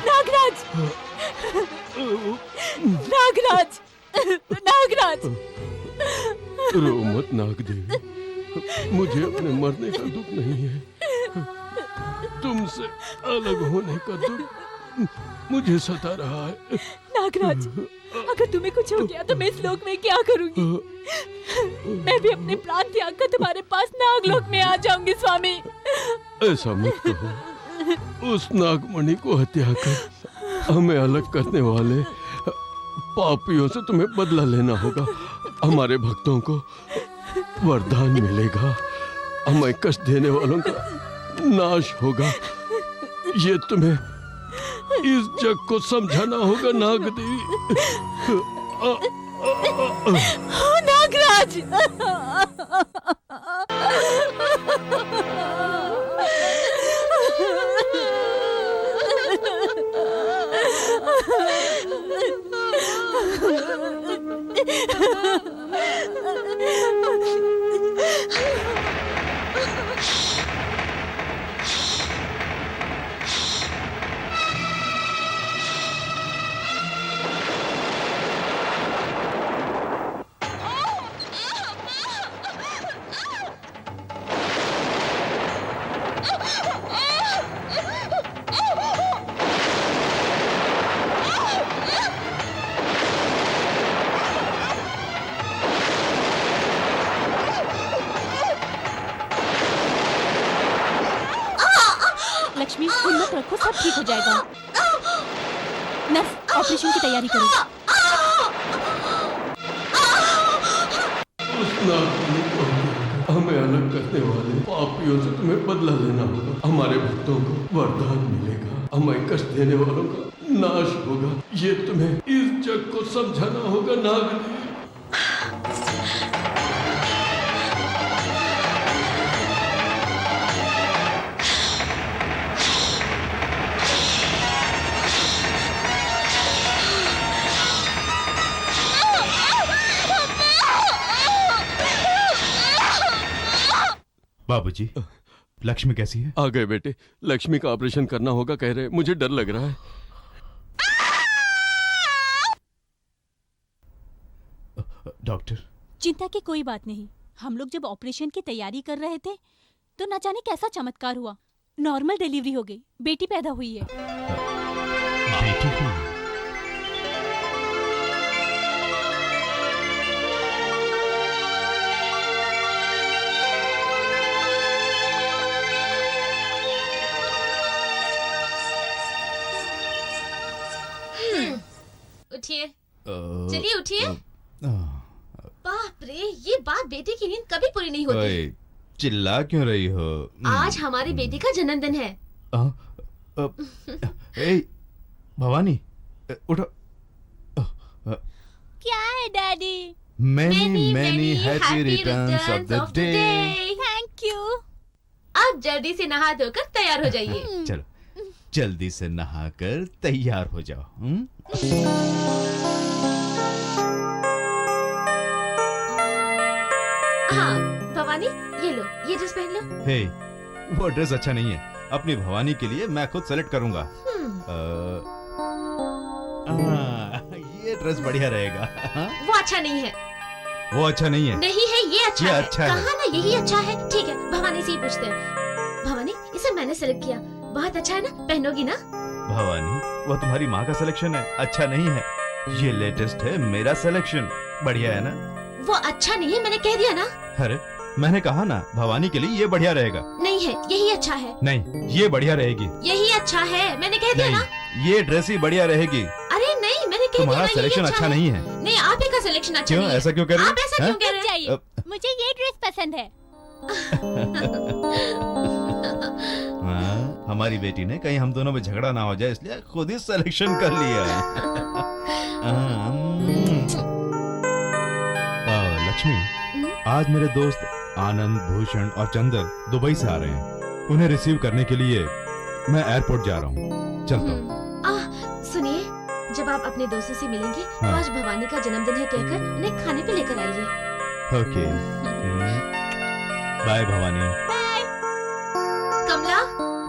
[SPEAKER 3] नागराज, नागराज, नागराज।
[SPEAKER 4] रो मत नागदेवी, मुझे अपने मरने का दुख नहीं है, तुमसे अलग होने का दुख मुझे सता रहा है।
[SPEAKER 3] नागराज, अगर तुम्हें कुछ हो गया तो मैं इस लोक में क्या करूंगी? मैं भी अपने प्राण त्याग कर तुम्हारे पास नागलोक में आ जाऊंगी स्वामी।
[SPEAKER 4] ऐसा मत कहो, उस नागमणि को हत्या कर हमें अलग करने वाले पापियों से तुम्हें बदला लेना होगा। हमारे भक्तों को वरदान मिलेगा, हमें कष्ट देने वालों का नाश होगा। ये तुम्हें इस जग को समझाना होगा नागदेवी।
[SPEAKER 3] नागराज, लक्ष्मी, हिम्मत रखो, सब ठीक हो जाएगा। नर्स, ऑपरेशन की तैयारी करो।
[SPEAKER 4] उस नागमणि को हमें अलग करने वाले पापियों से तुम्हें बदला लेना होगा। हमारे भक्तों को वरदान मिलेगा, हमें कष्ट देने वालों का नाश होगा। ये तुम्हें इस जग को समझाना होगा नागदेवी।
[SPEAKER 10] बाबूजी, लक्ष्मी कैसी है?
[SPEAKER 4] आ गए बेटे, लक्ष्मी का ऑपरेशन करना होगा कह रहे, मुझे डर लग रहा है।
[SPEAKER 10] डॉक्टर,
[SPEAKER 3] चिंता की कोई बात नहीं। हम लोग जब ऑपरेशन की तैयारी कर रहे थे तो न जाने कैसा चमत्कार हुआ, नॉर्मल डिलीवरी हो गई, बेटी पैदा हुई है।
[SPEAKER 10] बेटी हुई?
[SPEAKER 11] बाप रे, ये बात बेटी की नींद कभी पूरी नहीं होती।
[SPEAKER 10] ओए, चिल्ला क्यों रही हो?
[SPEAKER 11] आज हमारी बेटी का जन्मदिन है।
[SPEAKER 10] ए, भवानी, उठो।
[SPEAKER 3] क्या है daddy?
[SPEAKER 10] Many happy returns of the day.
[SPEAKER 3] Thank you.
[SPEAKER 11] अब जल्दी से नहा धोकर तैयार हो जाइए।
[SPEAKER 10] चलो, जल्दी से नहाकर तैयार हो जाओ।
[SPEAKER 11] हाँ भवानी, ये लो, ये ड्रेस पहन लो।
[SPEAKER 10] हे, वो ड्रेस अच्छा नहीं है। अपनी भवानी के लिए मैं खुद सेलेक्ट करूंगा। ये ड्रेस बढ़िया रहेगा।
[SPEAKER 11] वो अच्छा नहीं है।
[SPEAKER 10] वो अच्छा नहीं है।
[SPEAKER 11] नहीं है, ये अच्छा
[SPEAKER 10] ये
[SPEAKER 11] है।
[SPEAKER 10] अच्छा है।
[SPEAKER 11] कहा ना यही अच्छा है। ठीक है, भवानी से ही पूछते हैं। भवानी, इसे मैंने सेलेक्ट किया, बहुत अच्छा है ना, पहनोगी ना?
[SPEAKER 10] भवानी, वो तुम्हारी माँ का सिलेक्शन है, अच्छा नहीं है। ये लेटेस्ट है, मेरा सिलेक्शन बढ़िया है ना?
[SPEAKER 11] वो अच्छा नहीं है, मैंने कह दिया ना।
[SPEAKER 10] अरे, मैंने कहा ना, भवानी के लिए ये बढ़िया रहेगा।
[SPEAKER 11] नहीं है, यही अच्छा है।
[SPEAKER 10] नहीं, ये बढ़िया रहेगी।
[SPEAKER 11] यही अच्छा है, मैंने कह दिया ना।
[SPEAKER 10] ये ड्रेस ही बढ़िया रहेगी।
[SPEAKER 11] अरे नहीं, मैंने कह दिया
[SPEAKER 10] तुम्हारा
[SPEAKER 11] ना, यही
[SPEAKER 10] सिलेक्शन अच्छा
[SPEAKER 11] है।
[SPEAKER 10] नहीं है।
[SPEAKER 11] नहीं, आप ही का सिलेक्शन अच्छा
[SPEAKER 10] क्यों,
[SPEAKER 11] नहीं है।
[SPEAKER 10] ऐसा क्यों कह रहे हो?
[SPEAKER 11] आप ऐसा
[SPEAKER 10] हैं?
[SPEAKER 11] क्यों कह रहे हैं?
[SPEAKER 3] मुझे ये ड्रेस पसंद है।
[SPEAKER 10] हाँ, हमारी बेटी ने कहीं हम दोनों में झगड़ा ना हो जाए, इसलिए खुद ही सिलेक्शन कर लिया। लक्ष्मी, आज मेरे दोस्त आनंद, भूषण और चंदर दुबई से आ रहे हैं। उन्हें रिसीव करने के लिए मैं एयरपोर्ट जा रहा हूँ। चलता हूँ।
[SPEAKER 11] सुनिए, जब आप अपने दोस्तों से मिलेंगे तो
[SPEAKER 10] हाँ।
[SPEAKER 11] आज भवानी का जन्मदिन है कहकर उन्हें खाने पे लेकर आइए।
[SPEAKER 10] Okay, bye Bhavani.
[SPEAKER 11] कमला,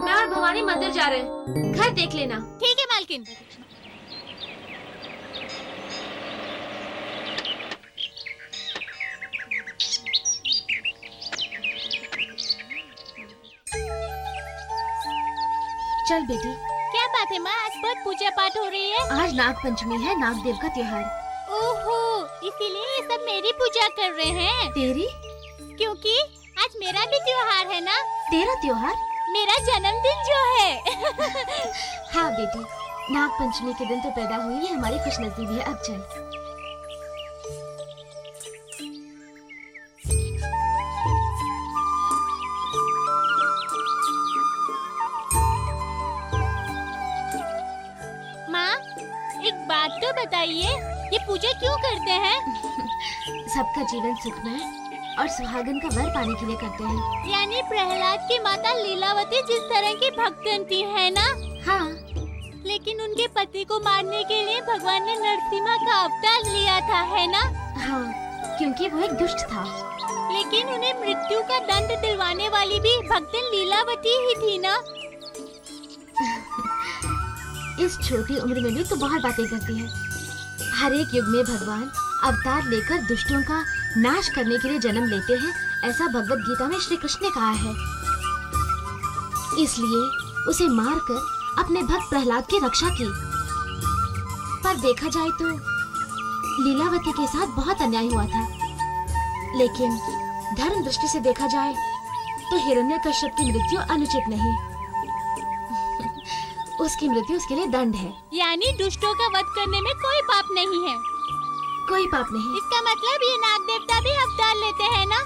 [SPEAKER 11] मैं और भवानी मंदिर जा रहे हैं, घर देख लेना।
[SPEAKER 3] ठीक है मालकिन।
[SPEAKER 2] चल बेटी।
[SPEAKER 3] क्या बात है माँ, आज बहुत पूजा पाठ हो रही है।
[SPEAKER 2] आज नाग पंचमी है, नाग देव का त्योहार।
[SPEAKER 3] ओहो, इसीलिए ये सब मेरी पूजा कर रहे हैं।
[SPEAKER 2] तेरी?
[SPEAKER 3] क्योंकि आज मेरा भी त्योहार है ना।
[SPEAKER 2] तेरा त्योहार?
[SPEAKER 3] मेरा जन्मदिन जो है।
[SPEAKER 2] हाँ बेटी, नाग पंचमी के दिन तो पैदा हुई है, हमारी खुशनसीबी है। अब चल।
[SPEAKER 3] माँ, एक बात तो बताइए, ये पूजा क्यों करते हैं?
[SPEAKER 2] सबका जीवन सुखमय और सुहागन का वर पाने के लिए करते हैं।
[SPEAKER 3] यानी प्रहलाद की माता लीलावती जिस तरह की भक्तन थी, है ना?
[SPEAKER 2] हाँ।
[SPEAKER 3] लेकिन उनके पति को मारने के लिए भगवान ने नरसिम्हा का अवतार लिया था, है ना?
[SPEAKER 2] हाँ, क्योंकि वो एक दुष्ट था।
[SPEAKER 3] लेकिन उन्हें मृत्यु का दंड दिलवाने वाली भी भक्तन लीलावती ही थी ना?
[SPEAKER 2] इस छोटी उम्र में भी तो बहुत बातें करती है। हर एक युग में भगवान अवतार लेकर दुष्टों का नाश करने के लिए जन्म लेते हैं, ऐसा भगवत गीता में श्री कृष्ण ने कहा है। इसलिए उसे मारकर अपने भक्त प्रहलाद की रक्षा की। पर देखा जाए तो लीलावती के साथ बहुत अन्याय हुआ था। लेकिन धर्म दृष्टि से देखा जाए तो हिरण्यकश्यप की मृत्यु अनुचित नहीं। उसकी मृत्यु उसके लिए दंड है।
[SPEAKER 3] यानी दुष्टों का वध करने में कोई पाप नहीं है।
[SPEAKER 2] कोई पाप नहीं।
[SPEAKER 3] इसका मतलब ये नाग देवता भी अवतार लेते हैं ना?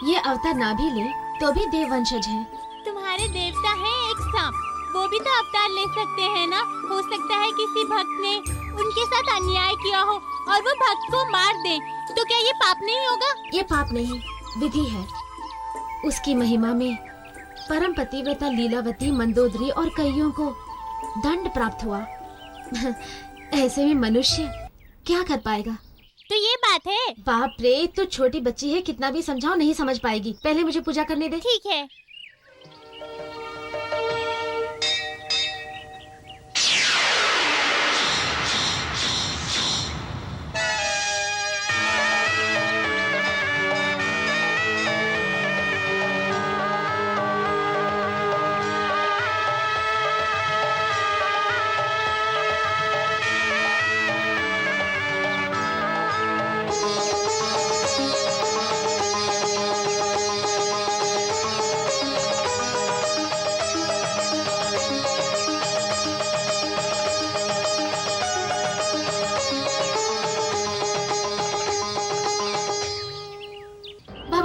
[SPEAKER 2] ये अवतार ना भी ले तो भी देव वंशज है।
[SPEAKER 3] तुम्हारे देवता है एक सांप, वो भी तो अवतार ले सकते हैं ना? हो सकता है किसी भक्त ने उनके साथ अन्याय किया हो और वो भक्त को मार दे, तो क्या ये पाप नहीं होगा?
[SPEAKER 2] ये पाप नहीं, विधि है। उसकी महिमा में परम पतिव्रता लीलावती, मंदोदरी और कईयों को दंड प्राप्त हुआ। ऐसे में मनुष्य क्या कर पाएगा?
[SPEAKER 3] तो ये बात है।
[SPEAKER 2] बाप रे, तो छोटी बच्ची है, कितना भी समझाओ नहीं समझ पाएगी। पहले मुझे पूजा करने दे।
[SPEAKER 3] ठीक है।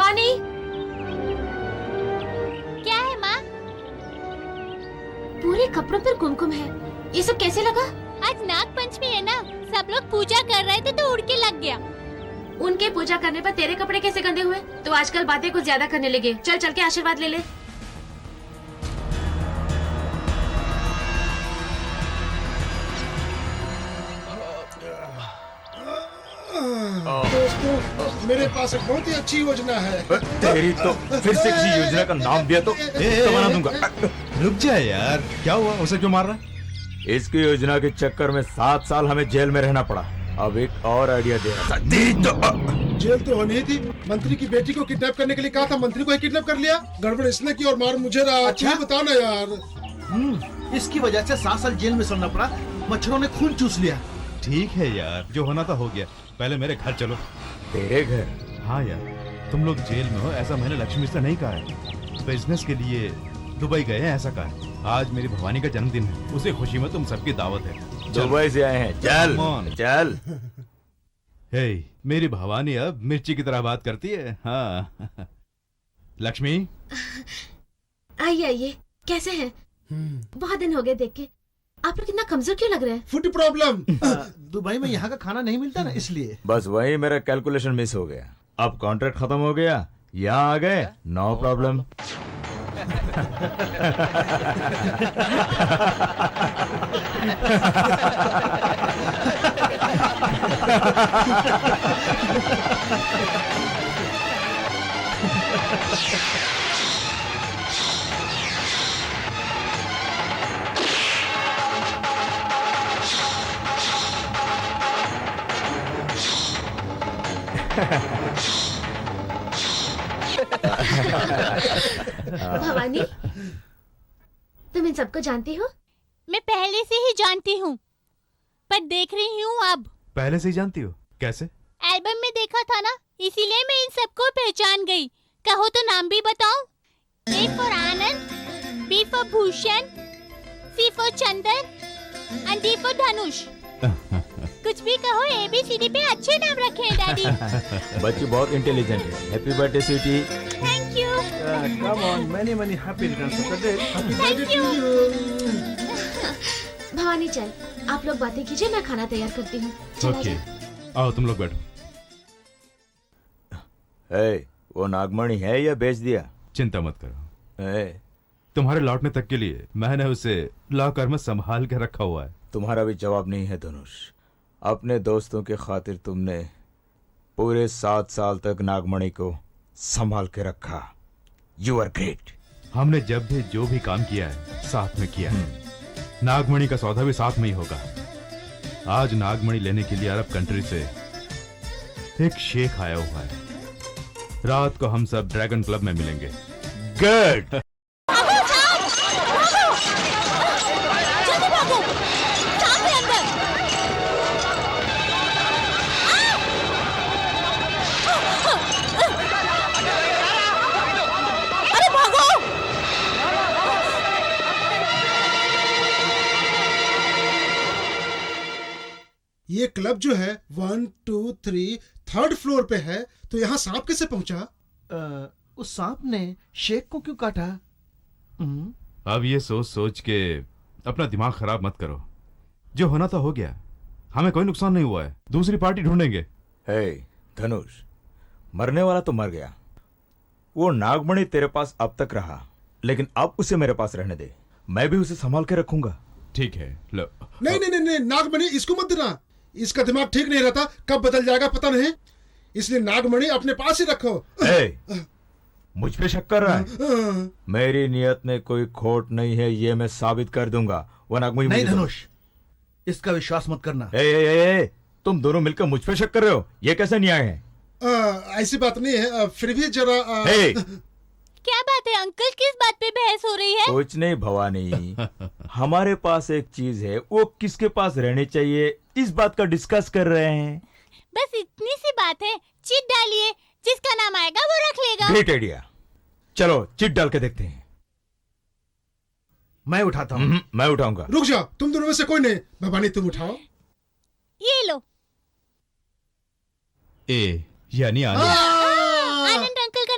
[SPEAKER 11] भवानी,
[SPEAKER 2] क्या है माँ?
[SPEAKER 11] पूरे कपड़ों पर कुमकुम है। ये सब कैसे लगा?
[SPEAKER 2] आज नाग पंचमी है ना, सब लोग पूजा कर रहे थे तो उड़ के लग गया।
[SPEAKER 11] उनके पूजा करने पर तेरे कपड़े कैसे गंदे हुए? तो आजकल बातें कुछ ज्यादा करने लगे। चल चल के आशीर्वाद ले ले।
[SPEAKER 9] दोस्तों, मेरे पास एक बहुत ही अच्छी योजना है।
[SPEAKER 8] तेरी तो फिर से किसी योजना का नाम दिया तो बना दूंगा।
[SPEAKER 10] रुक जा यार, क्या हुआ? उसे क्यों मार रहा है?
[SPEAKER 8] इसकी योजना के चक्कर में 7 साल हमें जेल में रहना पड़ा। अब एक और आइडिया दे रहा था।
[SPEAKER 9] जेल तो होनी ही थी। मंत्री की बेटी को किडनैप करने के लिए कहा था, मंत्री को ही किडनैप कर लिया। गड़बड़ इसने की और मार मुझे रहा।
[SPEAKER 6] अच्छा?
[SPEAKER 9] तू बता ना यार।
[SPEAKER 6] इसकी वजह से 7 साल जेल में सड़ना पड़ा। मच्छरों ने खून चूस लिया।
[SPEAKER 10] ठीक है यार, जो होना था हो गया। पहले मेरे घर चलो।
[SPEAKER 8] तेरे घर?
[SPEAKER 10] हाँ यार, तुम लोग जेल में हो ऐसा मैंने लक्ष्मी से नहीं कहा है। बिजनेस के लिए दुबई गए हैं ऐसा कहा है। आज मेरी भवानी का जन्मदिन है, उसी खुशी में तुम सबकी दावत है।
[SPEAKER 8] दुबई से आए हैं। चल
[SPEAKER 10] Come on.
[SPEAKER 8] चल।
[SPEAKER 10] हे, मेरी भवानी अब मिर्ची की तरह बात करती है। हाँ लक्ष्मी,
[SPEAKER 11] आइए आइए, कैसे हैं? बहुत दिन हो गए देख के। आप लोग कितना कमजोर क्यों लग रहे हैं?
[SPEAKER 9] Food problem.
[SPEAKER 6] दुबई में यहाँ का खाना नहीं मिलता ना, इसलिए।
[SPEAKER 8] बस वही मेरा कैलकुलेशन मिस हो गया। अब कॉन्ट्रैक्ट खत्म हो गया, यहाँ आ गए, नो प्रॉब्लम।
[SPEAKER 11] भवानी, तुम इन सबको जानती हो?
[SPEAKER 2] मैं पहले से ही जानती हूँ, पर देख रही हूँ अब।
[SPEAKER 10] पहले से ही जानती हो? कैसे?
[SPEAKER 2] एल्बम में देखा था ना, इसीलिए मैं इन सबको पहचान गई। कहो तो नाम भी बताओ। A for Anand, B for Bhushan, C for Chandar, and D for धनुष। कुछ भी कहो, ABCD पे अच्छे नाम रखे हैं डैडी।
[SPEAKER 8] बच्ची बहुत इंटेलिजेंट है। Happy birthday sweetie.
[SPEAKER 2] Thank you.
[SPEAKER 6] Come on, many happy returns of the day.
[SPEAKER 2] Thank you.
[SPEAKER 11] Bhavani चल, आप लोग बातें कीजिए, मैं खाना तैयार करती हूँ। चल
[SPEAKER 10] ओके,
[SPEAKER 11] आजा।
[SPEAKER 10] आओ तुम लोग बैठो।
[SPEAKER 8] वो नागमणि है या बेच दिया?
[SPEAKER 10] चिंता मत करो,
[SPEAKER 8] ए,
[SPEAKER 10] तुम्हारे लौटने तक के लिए मैंने उसे लॉकर में संभाल के रखा हुआ है।
[SPEAKER 8] तुम्हारा भी जवाब नहीं है धनुष। अपने दोस्तों के खातिर तुमने पूरे 7 साल तक नागमणि को संभाल के रखा। You are great.
[SPEAKER 10] हमने जब भी जो भी काम किया है साथ में किया है। नागमणि का सौदा भी साथ में ही होगा। आज नागमणि लेने के लिए अरब कंट्री से एक शेख आया हुआ है। रात को हम सब ड्रैगन क्लब में मिलेंगे।
[SPEAKER 8] गुड।
[SPEAKER 9] ये क्लब जो है 1, 2, 3 3rd फ्लोर पे है, तो यहाँ सांप कैसे पहुंचा?
[SPEAKER 6] उस सांप ने शेख को क्यों काटा?
[SPEAKER 10] अब ये सोच सोच के अपना दिमाग खराब मत करो। जो होना था हो गया, हमें कोई नुकसान नहीं हुआ है। दूसरी पार्टी ढूंढेंगे।
[SPEAKER 8] हे धनुष, मरने वाला तो मर गया। वो नागमणि तेरे पास अब तक रहा, लेकिन अब उसे मेरे पास रहने दे। मैं भी उसे संभाल के रखूंगा।
[SPEAKER 10] ठीक है, लो।
[SPEAKER 9] नहीं नहीं नहीं नहीं, नागमणि इसको मत देना। इसका दिमाग ठीक नहीं रहता, कब बदल जाएगा पता नहीं। इसलिए नागमणि अपने पास ही रखो।
[SPEAKER 8] मुझ पे शक कर रहा है? मेरी नियत में कोई खोट नहीं है, ये मैं साबित कर दूंगा। वो नागमणि
[SPEAKER 6] नहीं धनुष, इसका विश्वास मत करना।
[SPEAKER 8] तुम दोनों मिलकर मुझ पे शक कर रहे हो, ये कैसे न्याय है?
[SPEAKER 9] ऐसी बात नहीं है, फिर भी जरा
[SPEAKER 2] क्या बात है अंकल, किस बात पे बहस हो रही है?
[SPEAKER 8] कुछ नहीं भवानी, हमारे पास एक चीज है, वो किसके पास रहनी चाहिए इस बात का डिस्कस कर रहे हैं।
[SPEAKER 2] बस इतनी सी बात है, चिट डालिए, जिसका नाम आएगा वो रख लेगा।
[SPEAKER 8] ग्रेट आइडिया, चलो चिट डाल के देखते हैं।
[SPEAKER 6] मैं उठाता हूँ।
[SPEAKER 8] मैं उठाऊंगा।
[SPEAKER 9] रुक जाओ, तुम दोनों में से कोई नहीं। भवानी तुम उठाओ।
[SPEAKER 2] ये लो।
[SPEAKER 10] ए यानी
[SPEAKER 2] आनंद अंकल का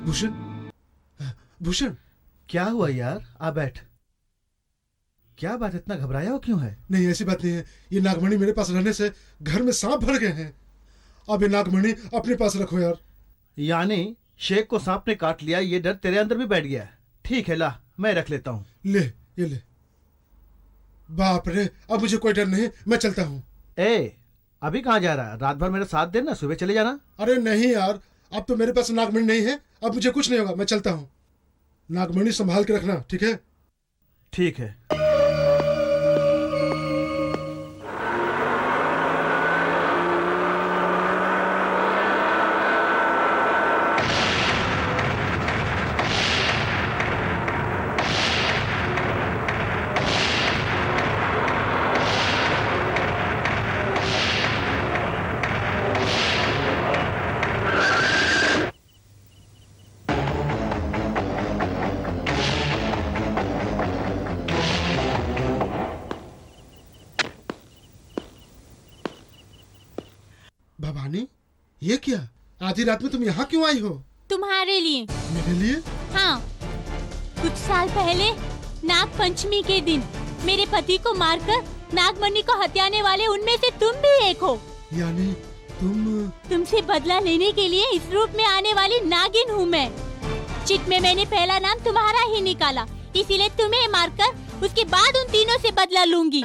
[SPEAKER 9] भूषण, भूषण,
[SPEAKER 6] क्या हुआ यार? आ बैठ। क्या बात, इतना घबराया हो क्यों है?
[SPEAKER 9] नहीं ऐसी बात नहीं है। ये नागमणि मेरे पास रहने से घर में सांप भर गए हैं। अब ये नागमणि अपने पास रखो यार।
[SPEAKER 6] यानी शेख को सांप ने काट लिया, ये डर तेरे अंदर भी बैठ गया है। ठीक है, ला मैं रख लेता हूँ।
[SPEAKER 9] ले ये ले। बाप रे, अब मुझे कोई डर नहीं, मैं चलता हूँ।
[SPEAKER 6] अभी कहाँ जा रहा है? रात भर मेरा साथ देना, सुबह चले जाना।
[SPEAKER 9] अरे नहीं यार, अब तो मेरे पास नागमणि नहीं है, अब मुझे कुछ नहीं होगा, मैं चलता हूँ। नागमणि संभाल के रखना, ठीक है?
[SPEAKER 6] ठीक है।
[SPEAKER 9] भवानी, ये क्या? आधी रात में तुम यहाँ क्यों आई हो?
[SPEAKER 3] तुम्हारे लिए।
[SPEAKER 9] मेरे लिए?
[SPEAKER 3] हाँ, कुछ साल पहले नाग पंचमी के दिन मेरे पति को मारकर नागमणि को हत्याने वाले उनमें से तुम भी एक हो।
[SPEAKER 9] यानी
[SPEAKER 3] तुमसे बदला लेने के लिए इस रूप में आने वाली नागिन हूँ मैं। चिट में मैंने पहला नाम तुम्हारा ही निकाला, इसीलिए तुम्हें मारकर उसके बाद उन तीनों से बदला लूंगी।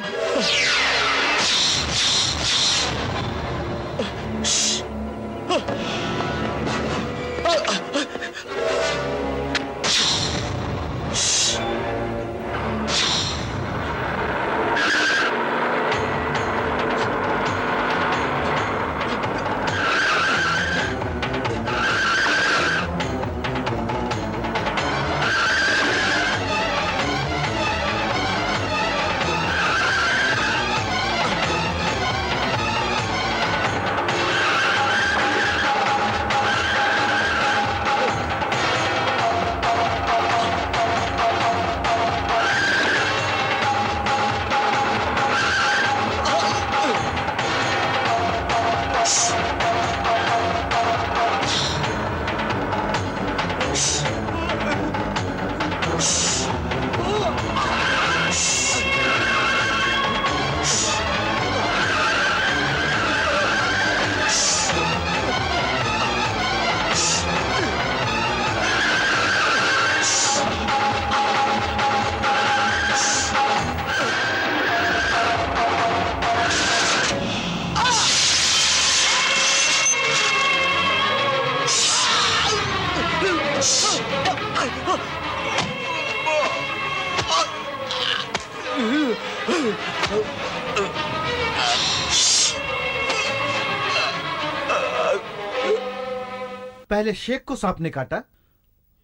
[SPEAKER 6] पहले शेख को सांप ने काटा,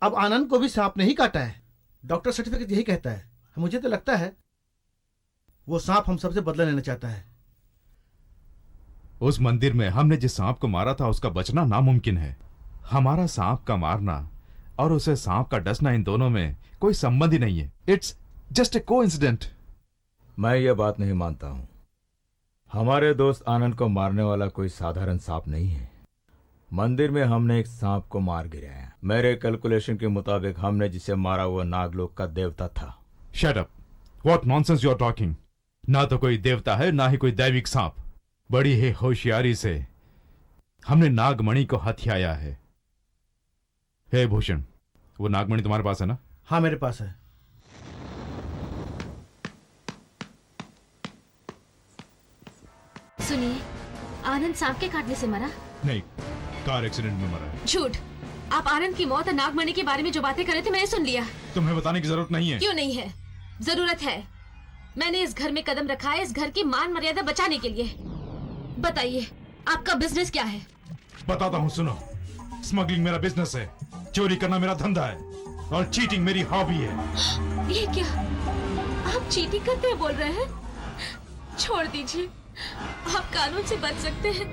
[SPEAKER 6] अब आनंद को भी सांप ने ही काटा है। डॉक्टर सर्टिफिकेट यही कहता है। मुझे तो लगता है वो सांप हम सबसे बदला लेना चाहता है।
[SPEAKER 10] उस मंदिर में हमने जिस सांप को मारा था उसका बचना नामुमकिन है। हमारा सांप का मारना और उसे सांप का डसना, इन दोनों में कोई संबंध ही नहीं है। It's just a coincident.
[SPEAKER 8] मैं ये बात नहीं मानता हूं। हमारे दोस्त आनंद को मारने वाला कोई साधारण सांप नहीं है। मंदिर में हमने एक सांप को मार गिराया। मेरे कैलकुलेशन के मुताबिक हमने जिसे मारा वो नागलोक का देवता था।
[SPEAKER 10] Shut up, what nonsense you are talking. ना तो कोई देवता है ना ही कोई दैविक सांप। बड़ी ही होशियारी से हमने नागमणि को हथियाया है। हे भूषण, वो नागमणि तुम्हारे पास है ना?
[SPEAKER 6] हाँ मेरे पास है।
[SPEAKER 2] सुनिए, आनंद सांप के काटने से मरा?
[SPEAKER 10] नहीं, कार एक्सीडेंट में मरा है।
[SPEAKER 2] झूठ। आप आनंद की मौत और नागमणि के बारे में जो बातें कर रहे थे मैंने सुन लिया।
[SPEAKER 10] तुम्हें बताने की जरूरत नहीं है।
[SPEAKER 2] क्यों नहीं है? जरूरत है। मैंने इस घर में कदम रखा है इस घर की मान मर्यादा बचाने के लिए। बताइए,
[SPEAKER 11] आपका बिजनेस क्या है?
[SPEAKER 10] बताता हूँ, सुनो। स्मगलिंग मेरा बिजनेस है, चोरी करना मेरा धंधा है और चीटिंग मेरी हॉबी है।
[SPEAKER 11] ये क्या, आप चीटिंग करते हैं बोल रहे हैं? छोड़ दीजिए, आप कानून से बच सकते हैं,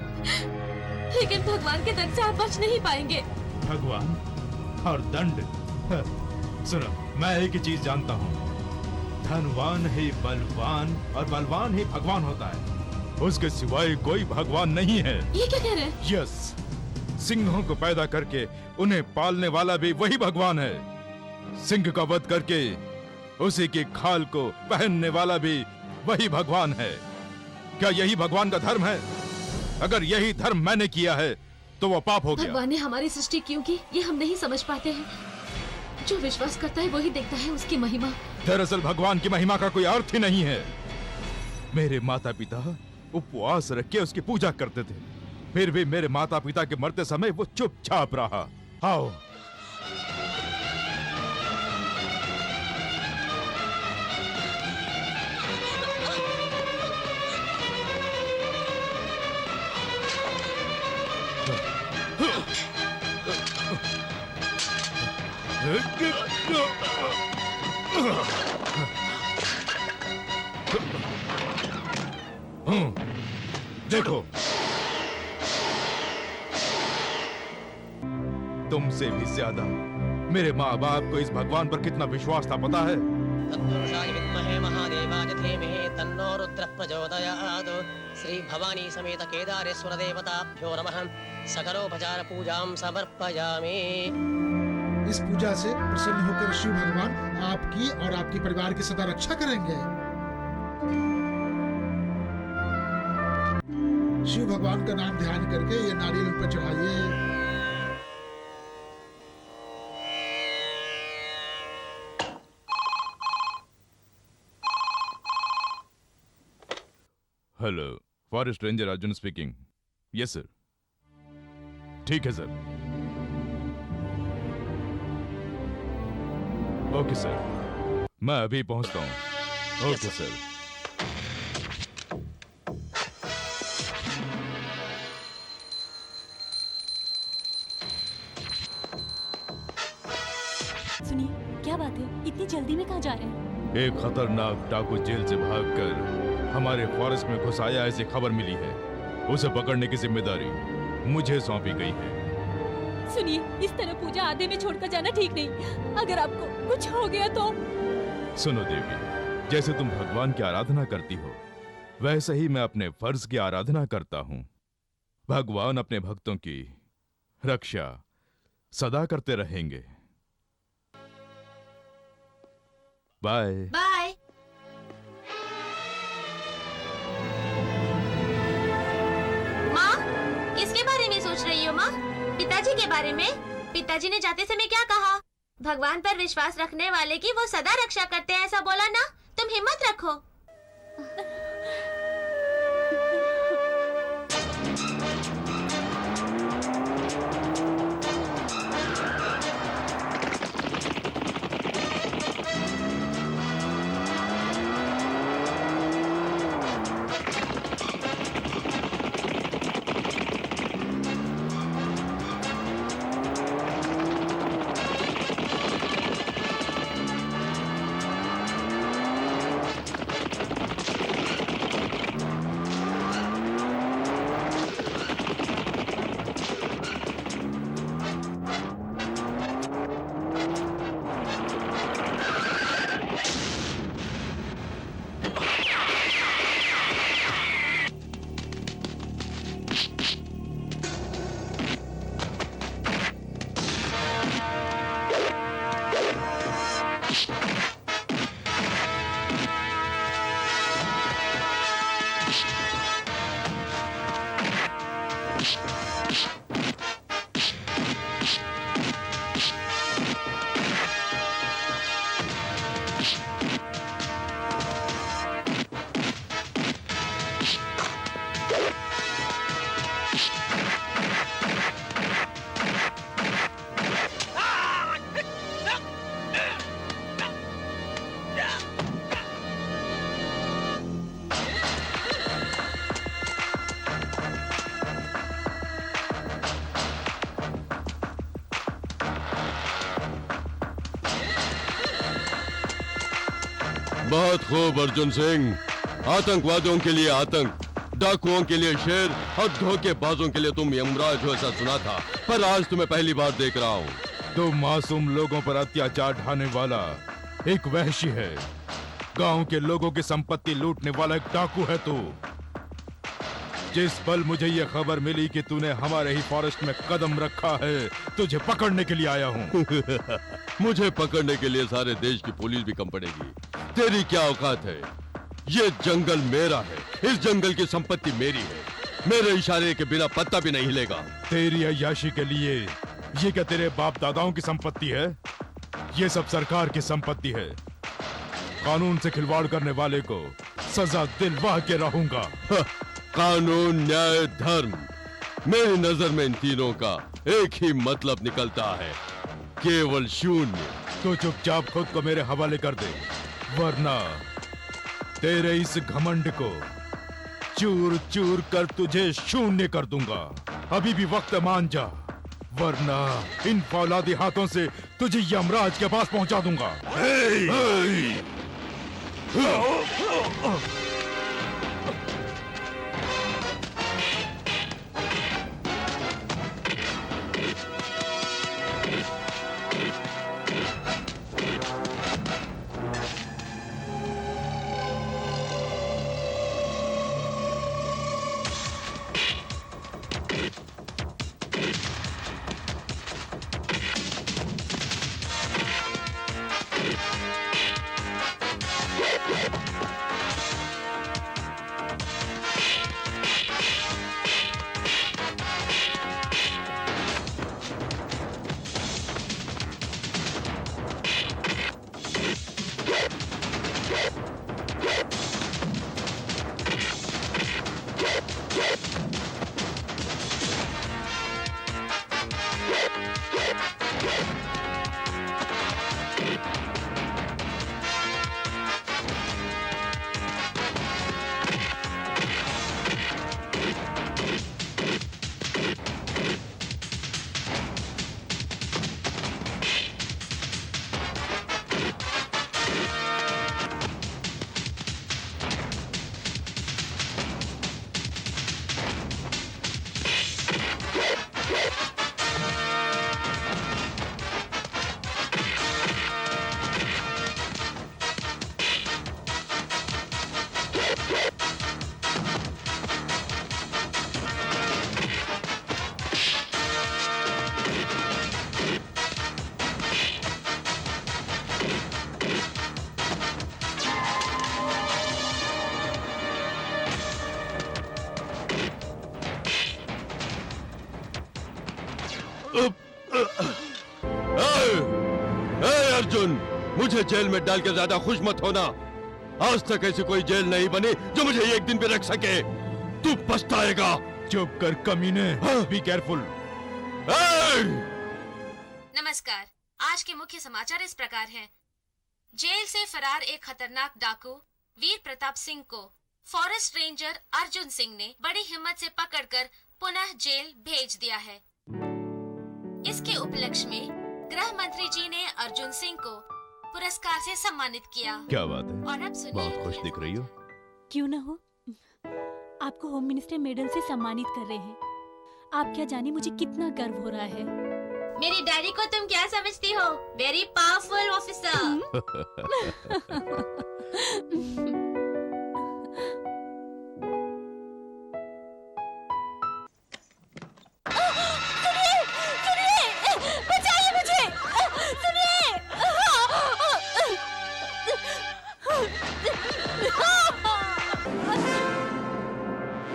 [SPEAKER 11] लेकिन भगवान के दंड से आप बच नहीं पाएंगे।
[SPEAKER 10] भगवान और दंड? सुनो, मैं एक ही चीज जानता हूँ, धनवान ही बलवान और बलवान ही भगवान होता है, उसके सिवाय कोई भगवान नहीं है।
[SPEAKER 11] ये क्या कह रहे हैं?
[SPEAKER 10] यस, सिंहों को पैदा करके उन्हें पालने वाला भी वही भगवान है। सिंह का वध करके उसी की खाल को पहनने वाला भी वही भगवान है। क्या यही भगवान का धर्म है? अगर यही धर्म मैंने किया है तो वो पाप हो गया।
[SPEAKER 11] भगवान ने हमारी सृष्टि क्यों की, ये हम नहीं समझ पाते हैं। जो विश्वास करता है वही देखता है उसकी महिमा।
[SPEAKER 10] दरअसल भगवान की महिमा का कोई अर्थ ही नहीं है। मेरे माता पिता उपवास रख के उसकी पूजा करते थे, फिर भी मेरे माता पिता के मरते समय वो चुपचाप रहा। आओ, देखो, तुमसे भी ज्यादा मेरे माँ बाप को इस भगवान पर कितना विश्वास था पता है?
[SPEAKER 12] तत्पुरुषाय विद्महे महादेवाय धीमहि तन्नो रुद्रः प्रचोदयात्। श्री भवानी समेत केदारेश्वर देवताभ्यो नमः। सकलोपचार पूजां समर्पयामि।
[SPEAKER 9] इस पूजा से प्रसन्न होकर शिव भगवान आपकी और आपके परिवार की सदा रक्षा करेंगे। शिव भगवान का नाम ध्यान करके ये नारियल उन पर चढ़ाइए।
[SPEAKER 10] Hello, forest ranger Arjun speaking. Yes sir. ठीक है सर। ओके सर, मैं अभी पहुंचता हूं। Okay sir.
[SPEAKER 3] सुनिए, क्या बात है, इतनी जल्दी में कहाँ जा रहे हैं?
[SPEAKER 10] एक खतरनाक डाकू जेल से भागकर हमारे फॉरेस्ट में घुस आया, ऐसी खबर मिली है। उसे पकड़ने की जिम्मेदारी मुझे सौंपी गई है।
[SPEAKER 3] सुनिए, इस तरह पूजा आधे में छोड़कर जाना ठीक नहीं। अगर आपको कुछ हो गया तो?
[SPEAKER 10] सुनो देवी, जैसे तुम भगवान की आराधना करती हो, वैसे ही मैं अपने फर्ज की आराधना करता हूं। भगवान अपने भक्तों की रक्षा सदा करते रहेंगे। Bye
[SPEAKER 2] bye.
[SPEAKER 11] माँ, किसके बारे में सोच रही हो माँ? पिताजी के बारे में। पिताजी ने जाते समय क्या कहा? भगवान पर विश्वास रखने वाले की वो सदा रक्षा करते हैं, ऐसा बोला ना? तुम हिम्मत रखो।
[SPEAKER 4] बहुत खूब अर्जुन सिंह। आतंकवादियों के लिए आतंक, डाकुओं के लिए शेर और धोखेबाजों के लिए तुम यमराज हो, ऐसा सुना था, पर आज तुम्हें पहली बार देख रहा हूँ।
[SPEAKER 10] तुम मासूम लोगों पर अत्याचार ढाने वाला एक वहशी है। गांव के लोगों की संपत्ति लूटने वाला एक डाकू है तू। जिस पल मुझे ये खबर मिली कि तूने हमारे ही फॉरेस्ट में कदम रखा है, तुझे पकड़ने के लिए आया हूँ।
[SPEAKER 4] मुझे पकड़ने के लिए सारे देश की पुलिस भी कम पड़ेगी। तेरी क्या औकात है? ये जंगल मेरा है, इस जंगल की संपत्ति मेरी है। मेरे इशारे के बिना पत्ता भी नहीं हिलेगा।
[SPEAKER 10] तेरी अय्याशी के लिए ये क्या तेरे बाप दादाओं की संपत्ति है? ये सब सरकार की संपत्ति है। कानून से खिलवाड़ करने वाले को सजा दिलवा के रहूंगा।
[SPEAKER 4] कानून, न्याय, धर्म, मेरी नजर में इन तीनों का एक ही मतलब निकलता है, केवल शून्य।
[SPEAKER 10] तो चुपचाप खुद को मेरे हवाले कर दे, वरना तेरे इस घमंड को चूर चूर कर तुझे शून्य कर दूंगा। अभी भी वक्त मान जा, वरना इन फौलादी हाथों से तुझे यमराज के पास पहुंचा दूंगा।
[SPEAKER 4] अर्जुन, मुझे जेल में डाल के ज्यादा खुश मत होना। आज तक ऐसी कोई जेल नहीं बनी जो मुझे एक दिन भी रख सके। तू पछताएगा।
[SPEAKER 10] चुप कर कमीने, बी केयरफुल।
[SPEAKER 11] नमस्कार। आज के मुख्य समाचार इस प्रकार हैं। जेल से फरार एक खतरनाक डाकू वीर प्रताप सिंह को फॉरेस्ट रेंजर अर्जुन सिंह ने बड़ी हिम्मत से पकड़कर पुनः जेल भेज दिया है। इसके उपलक्ष्य में गृह मंत्री जी ने अर्जुन सिंह को पुरस्कार से सम्मानित किया।
[SPEAKER 10] क्या बात है,
[SPEAKER 11] और अब सुनिए,
[SPEAKER 10] बहुत खुश दिख रही हो।
[SPEAKER 3] क्यों ना हो, आपको होम मिनिस्टर मेडल से सम्मानित कर रहे हैं। आप क्या जाने मुझे कितना गर्व हो रहा है।
[SPEAKER 11] मेरी डैडी को तुम क्या समझती हो? Very powerful officer.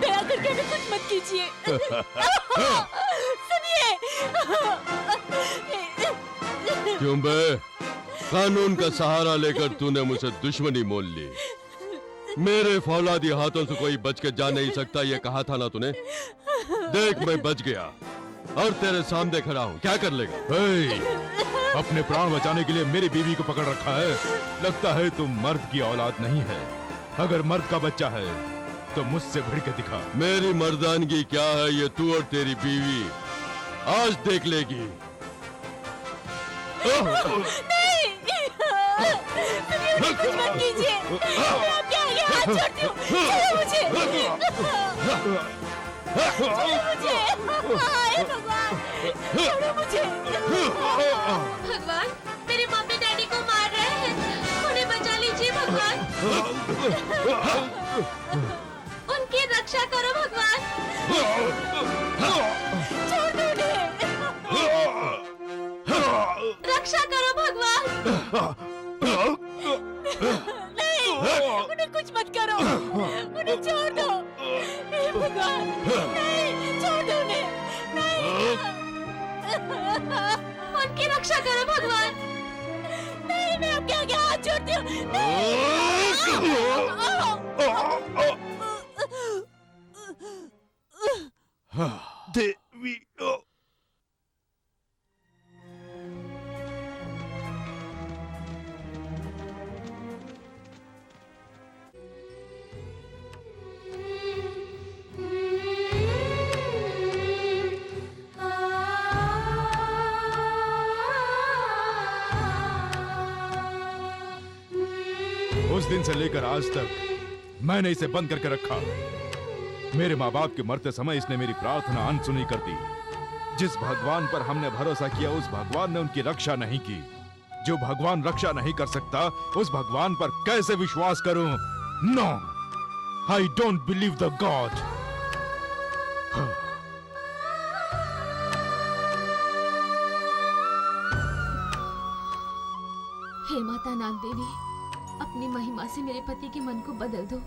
[SPEAKER 3] दया करके हमें कुछ मत कीजिए। सुनिए।
[SPEAKER 4] क्यों बे? कानून का सहारा लेकर तूने मुझसे दुश्मनी मोल ली। मेरे फौलादी हाथों से कोई बच के जा नहीं सकता, ये कहा था ना तूने। देख, मैं बच गया और तेरे सामने खड़ा हूँ। क्या कर लेगा?
[SPEAKER 10] अपने प्राण बचाने के लिए मेरी बीवी को पकड़ रखा है। लगता है तुम मर्द की औलाद नहीं है। अगर मर्द का बच्चा है तो मुझसे भिड़ के दिखा।
[SPEAKER 4] मेरी मर्दानगी क्या है ये तू और तेरी बीवी आज देख लेगी।
[SPEAKER 3] नहीं, कुछ मत कीजिए। आपके आगे हाथ जोड़ती हूँ, छोड़ो मुझे, छोड़ो मुझे, हाय भगवान, छोड़ो मुझे।
[SPEAKER 11] भगवान, मेरे मम्मी डैडी को मार रहे हैं, उन्हें बचा लीजिए भगवान। उनकी रक्षा करो भगवान।
[SPEAKER 3] छोड़ दो उन्हें।
[SPEAKER 11] रक्षा करो भगवान।
[SPEAKER 3] नहीं, उन्हें कुछ मत करो, उन्हें छोड़ दो। हे भगवान, नहीं, छोड़ दो उन्हें, नहीं।
[SPEAKER 11] उनकी रक्षा करो भगवान।
[SPEAKER 3] नहीं, मैं आपके आगे हाथ जोड़ती हूँ।
[SPEAKER 10] देवी उस दिन से लेकर आज तक मैंने इसे बंद करके रखा। मेरे माँ बाप के मरते समय इसने मेरी प्रार्थना अनसुनी कर दी। जिस भगवान पर हमने भरोसा किया उस भगवान ने उनकी रक्षा नहीं की। जो भगवान रक्षा नहीं कर सकता उस भगवान पर कैसे विश्वास करूं? No, I don't believe the god.
[SPEAKER 2] हे माता नाग देवी, अपनी महिमा से मेरे पति के मन को बदल दो।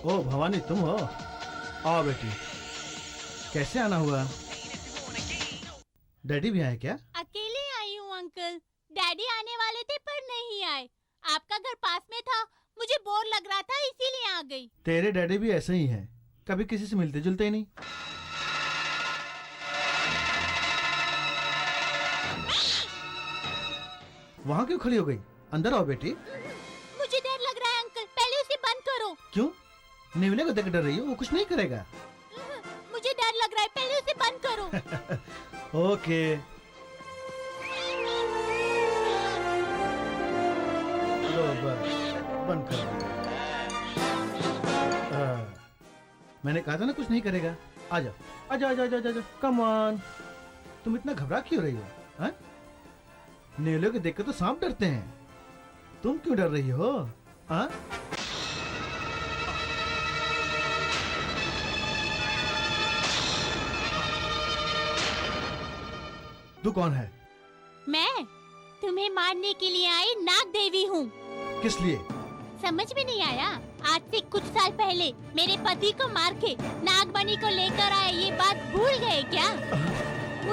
[SPEAKER 6] ओ भवानी, तुम हो? आओ बेटी। कैसे आना हुआ? डैडी भी आए क्या?
[SPEAKER 3] अकेले आई हूँ अंकल। डैडी आने वाले थे पर नहीं आए। आपका घर पास में था, मुझे बोर लग रहा था इसीलिए आ गई।
[SPEAKER 6] तेरे डैडी भी ऐसे ही हैं, कभी किसी से मिलते जुलते ही नहीं। वहाँ क्यों खड़ी हो गई? अंदर आओ बेटी।
[SPEAKER 3] मुझे डर लग रहा है अंकल, पहले उसे बंद करो।
[SPEAKER 6] क्यों? नेवले को देख डर रही हो? वो कुछ नहीं करेगा।
[SPEAKER 3] मुझे डर लग रहा है, पहले उसे बंद करो।
[SPEAKER 6] ओके। लो बस, बंद कर दो। मैंने कहा था ना कुछ नहीं करेगा। आ जाओ, आ जाओ, आ जाओ, आ जाओ, कम ऑन। तुम इतना घबरा क्यों रही हो? हाँ? नेवले को देखकर तो सांप डरते हैं, तुम क्यों डर रही हो? हाँ? तू कौन है?
[SPEAKER 3] मैं तुम्हें मारने के लिए आई नाग देवी हूँ।
[SPEAKER 6] किस लिए?
[SPEAKER 3] समझ में नहीं आया? आज से कुछ साल पहले मेरे पति को मार के नागमणि को लेकर आए, ये बात भूल गए क्या?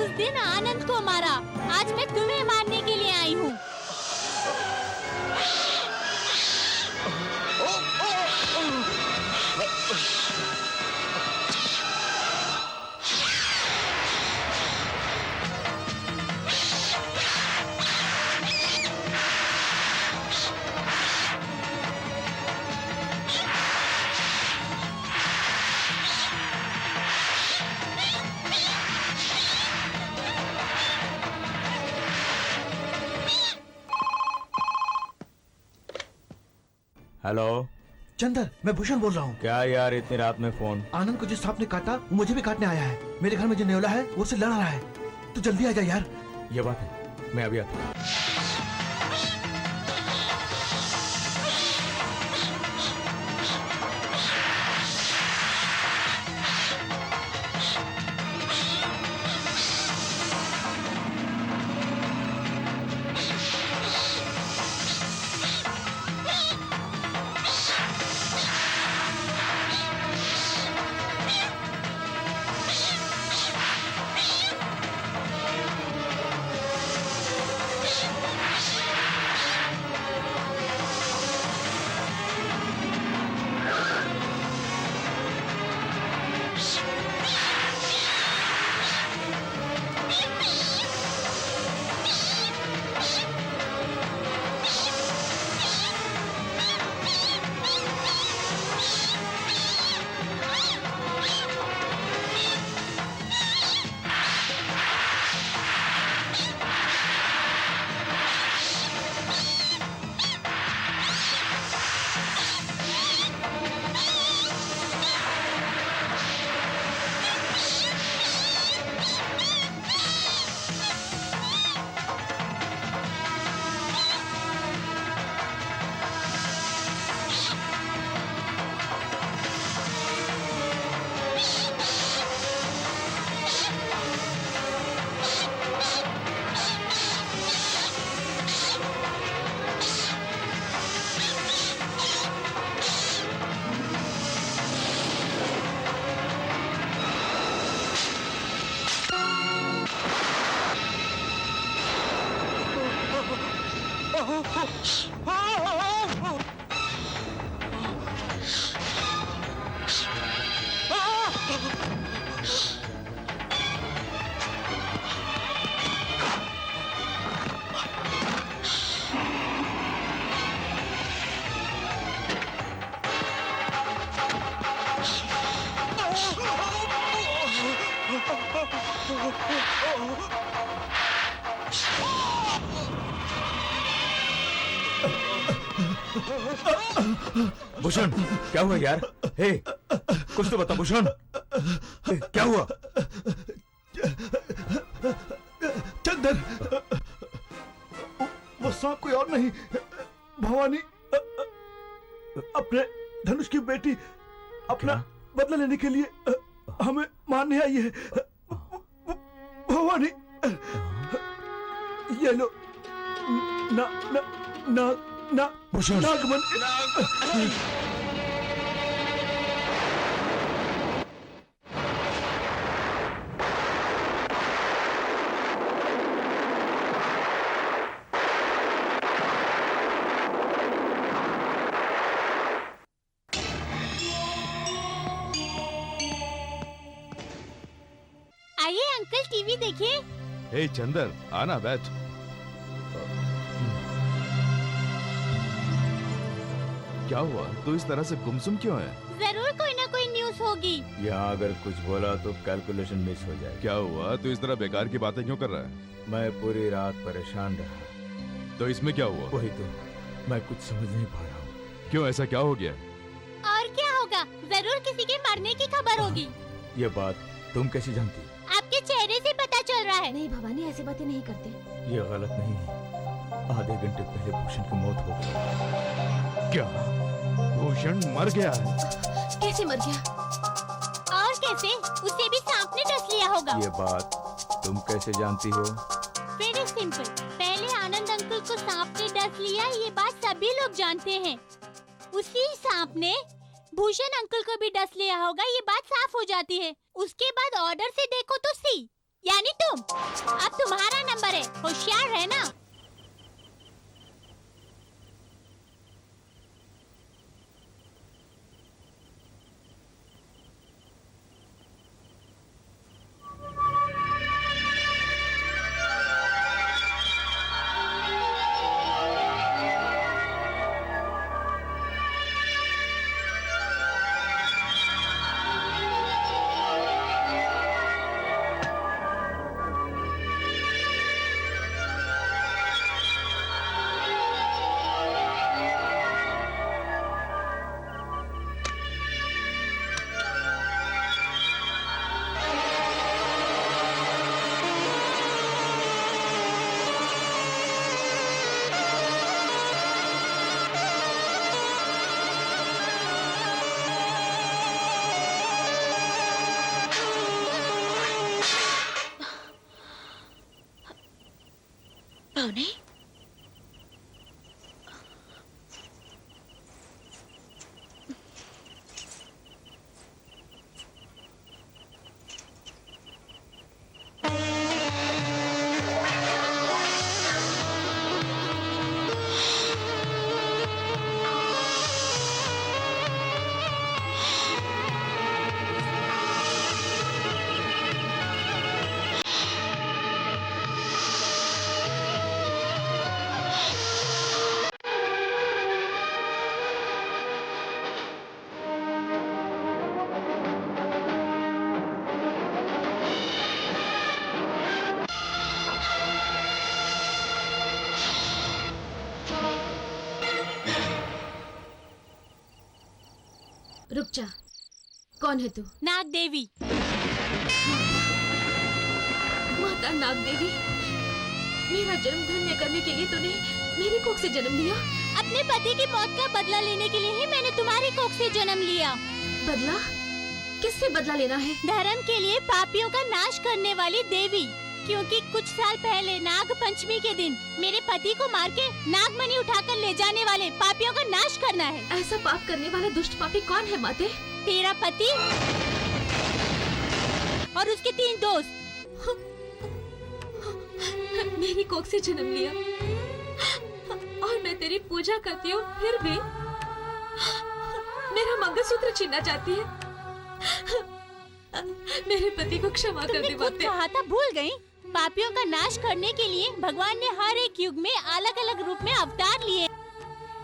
[SPEAKER 3] उस दिन आनंद को मारा, आज मैं तुम्हें मारने के लिए आई हूँ।
[SPEAKER 8] हेलो
[SPEAKER 6] चंदर, मैं भूषण बोल रहा हूँ।
[SPEAKER 8] क्या यार इतनी रात में फोन?
[SPEAKER 6] आनंद को जिस सांप ने काटा वो मुझे भी काटने आया है। मेरे घर में जो नेवला है वो उससे लड़ रहा है। तू जल्दी आ जा यार।
[SPEAKER 8] ये बात है, मैं अभी आता हूँ। भूषण, क्या हुआ यार? हे, कुछ तो बता भूषण, क्या हुआ?
[SPEAKER 6] चंदन, वो सांप कोई और नहीं, भवानी अपने धनुष की बेटी अपना बदला लेने के लिए हमें मारने आई है। भवानी, ये लो ना ना ना ना
[SPEAKER 8] भूषण,
[SPEAKER 6] नागमन।
[SPEAKER 3] आइए अंकल, टीवी देखिए।
[SPEAKER 1] हे चंदन, आना बैठ। क्या हुआ? तू इस तरह से गुमसुम क्यों है?
[SPEAKER 3] जरूर कोई ना कोई न्यूज होगी।
[SPEAKER 8] यहाँ अगर कुछ बोला तो कैलकुलेशन मिस हो जाएगी।
[SPEAKER 1] क्या हुआ? तू इस तरह बेकार की बातें क्यों कर रहा है?
[SPEAKER 8] मैं पूरी रात परेशान रहा।
[SPEAKER 1] तो इसमें क्या हुआ?
[SPEAKER 8] वही तो, मैं कुछ समझ नहीं पा रहा हूँ।
[SPEAKER 1] क्यों, ऐसा क्या हो गया?
[SPEAKER 3] और क्या होगा, जरूर किसी के मरने की खबर होगी।
[SPEAKER 8] ये बात तुम कैसे जानती?
[SPEAKER 3] आपके चेहरे से पता चल रहा है।
[SPEAKER 2] नहीं भवानी, ऐसी बातें नहीं करते।
[SPEAKER 8] ये गलत नहीं है। आधे घंटे पहले भूषण की मौत हो गई।
[SPEAKER 1] क्या भूषण मर गया है?
[SPEAKER 2] कैसे मर गया?
[SPEAKER 3] और कैसे? उसे भी सांप ने डस लिया होगा।
[SPEAKER 8] ये बात तुम कैसे जानती हो?
[SPEAKER 3] वेरी सिंपल, पहले आनंद अंकल को सांप ने डस लिया, ये बात सभी लोग जानते हैं। उसी सांप ने भूषण अंकल को भी डस लिया होगा, ये बात साफ हो जाती है। उसके बाद ऑर्डर से देखो तो सी, यानी तुम। अब तुम्हारा नंबर है, होशियार रहना।
[SPEAKER 2] भावनी, रुक जा। कौन है तू?
[SPEAKER 3] नाग देवी।
[SPEAKER 2] माता नाग देवी, मेरा जन्म धन्य करने के लिए तूने मेरी कोख से जन्म लिया।
[SPEAKER 3] अपने पति की मौत का बदला लेने के लिए ही मैंने तुम्हारी कोख से जन्म लिया।
[SPEAKER 2] बदला? किससे बदला लेना है?
[SPEAKER 3] धर्म के लिए पापियों का नाश करने वाली देवी। क्योंकि कुछ साल पहले नाग पंचमी के दिन मेरे पति को मार के नागमणि उठाकर ले जाने वाले पापियों का नाश करना है।
[SPEAKER 2] ऐसा पाप करने वाला दुष्ट पापी कौन है माते?
[SPEAKER 3] तेरा पति और उसके 3 दोस्त।
[SPEAKER 2] मेरी कोख से जन्म लिया पूजा करती हूँ फिर भी मेरा मंगलसूत्र छीनना चाहती है। मेरे पति को क्षमा कर दे माते।
[SPEAKER 3] कहा था भूल गई? पापियों का नाश करने के लिए भगवान ने हर एक युग में अलग अलग रूप में अवतार लिए।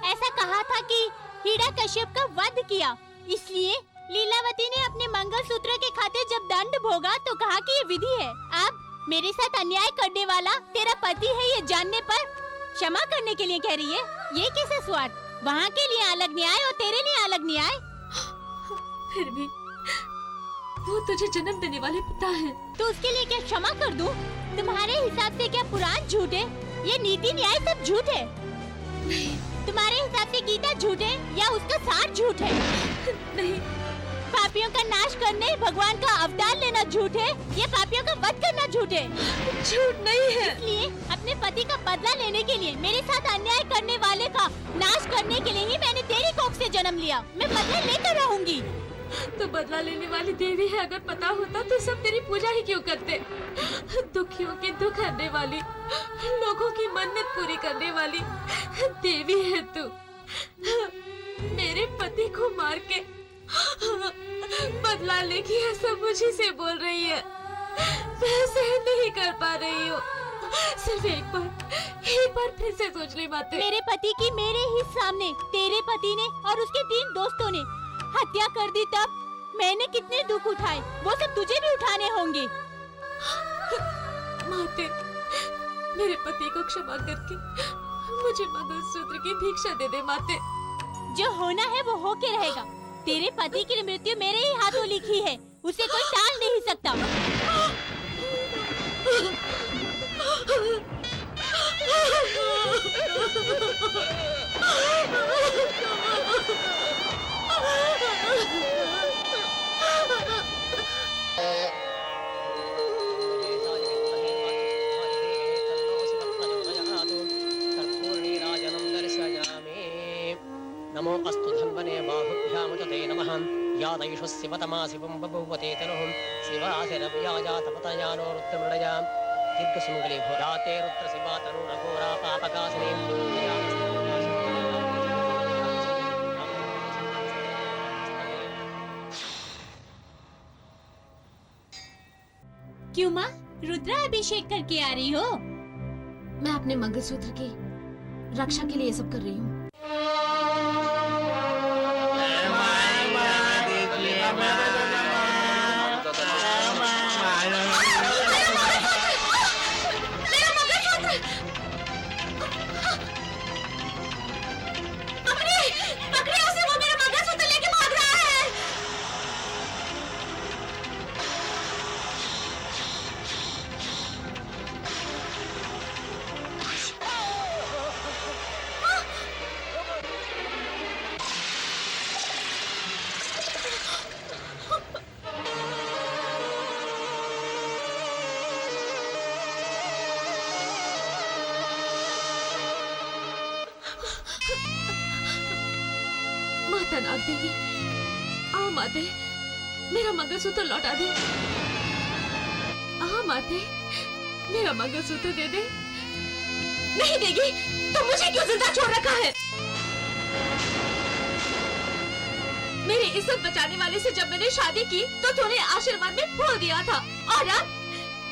[SPEAKER 3] ऐसा कहा था कि हिरण्यकश्यप का वध किया, इसलिए लीलावती ने अपने मंगलसूत्र के खातिर जब दंड भोगा तो कहा कि ये विधि है। अब मेरे साथ अन्याय करने वाला तेरा पति है ये जानने पर क्षमा करने के लिए कह रही है। ये कैसा स्वार्थ? वहाँ के लिए अलग न्याय और तेरे लिए अलग न्याय।
[SPEAKER 2] फिर भी वो तुझे जन्म देने वाले पिता है।
[SPEAKER 3] तो उसके लिए क्या क्षमा कर दूं? तुम्हारे हिसाब से क्या पुराण झूठ है? ये नीति न्याय सब झूठ है। तुम्हारे हिसाब से गीता झूठ है या उसका सार झूठ है?
[SPEAKER 2] नहीं।
[SPEAKER 3] पापियों का नाश करने भगवान का अवतार लेना झूठ है या पापियों का वध करना झूठ है?
[SPEAKER 2] झूठ नहीं है।
[SPEAKER 3] इसलिए अपने पति का बदला लेने के लिए, मेरे साथ अन्याय करने वाले का नाश करने के लिए ही मैंने तेरी कोख से जन्म लिया। मैं बदला लेकर रहूंगी।
[SPEAKER 2] तो बदला लेने वाली देवी है, अगर पता होता तो सब तेरी पूजा ही क्यों करते? दुखियों के दुख हरने वाली, लोगों की मन्नत पूरी करने वाली देवी है तू। मेरे पति को मार के बदला लेगी ऐसा मुझे से बोल रही है। मैं सहन नहीं कर पा रही हूँ। सिर्फ एक बार फिर से सोच ले माते।
[SPEAKER 3] मेरे पति की मेरे ही सामने तेरे पति ने और उसके 3 दोस्तों ने हत्या कर दी, तब मैंने कितने दुख उठाए वो सब तुझे भी उठाने होंगे।
[SPEAKER 2] माते, मेरे पति को क्षमा करके मुझे मंगलसूत्र की भिक्षा दे दे माते।
[SPEAKER 3] जो होना है वो होके रहेगा। तेरे पति की मृत्यु मेरे ही हाथों लिखी है, उसे कोई टाल नहीं सकता।
[SPEAKER 12] नमो अस्तु धन्वने बाहुभ्याम ते नमः। यादैषु शिवतमा शिवं बभूवते तनुः शिवासिरव्याजातपतयानो रुद्रमृडया दीर्घसुमङ्गली भोजाते रुद्रशिवा तरुणघोरा पापकासिनी।
[SPEAKER 3] क्यों माँ, रुद्राभिषेक करके आ रही हो?
[SPEAKER 2] मैं अपने मंगलसूत्र की रक्षा के लिए ये सब कर रही हूँ। माता नाग देवी, आ माते, मेरा मंगलसूत्र लौटा दे। आ माते, मेरा मंगलसूत्र दे दे। नहीं देगी तो मुझे क्यों जिंदा छोड़ रखा है? मेरी इज्जत बचाने वाले से जब मैंने शादी की तो तूने आशीर्वाद में बोल दिया था, और अब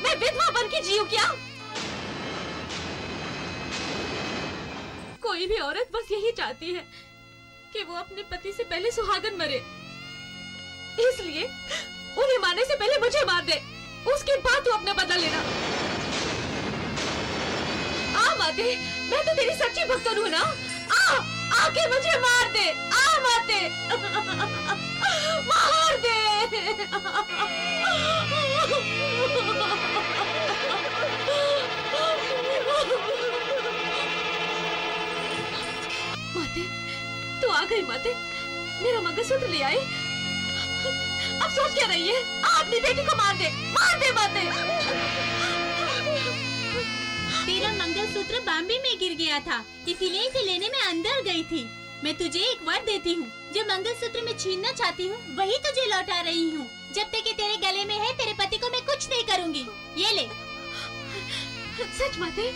[SPEAKER 2] मैं विधवा बन के जीऊं क्या? कोई भी औरत बस यही चाहती है कि वो अपने पति से पहले सुहागन मरे, इसलिए उन्हें मारने से पहले मुझे मार दे, उसके बाद तू अपना बदला लेना। आ माते, मैं तो तेरी सच्ची भक्तन हूँ ना। आके मुझे मार दे। आ माते, मार दे। माते, तू आ गई माते, मेरा मंगलसूत्र ले आई। अब सोच क्या रही है? अपनी बेटी को मार दे माते।
[SPEAKER 3] तेरा मंगलसूत्र बॉम्बे में गिर गया था, इसीलिए इसे लेने में अंदर गई थी। मैं तुझे एक वर देती हूँ, जो मंगलसूत्र में छीनना चाहती हूँ वही तुझे लौटा रही हूँ। जब तक ये तेरे गले में है तेरे पति को मैं कुछ नहीं करूँगी। ये ले।
[SPEAKER 2] सच माते?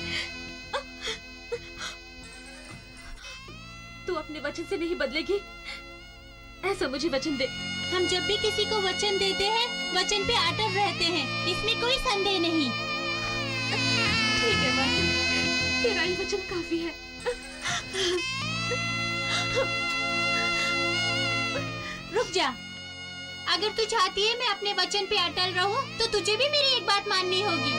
[SPEAKER 2] अपने वचन से नहीं बदलेगी, ऐसा मुझे वचन दे।
[SPEAKER 3] हम जब भी किसी को वचन देते हैं, वचन पे अटल रहते हैं, इसमें कोई संदेह नहीं।
[SPEAKER 2] ठीक है माता, तेरा ही वचन काफी है।
[SPEAKER 3] रुक जा। अगर तू चाहती है मैं अपने वचन पे अटल रहूं, तो तुझे भी मेरी एक बात माननी होगी।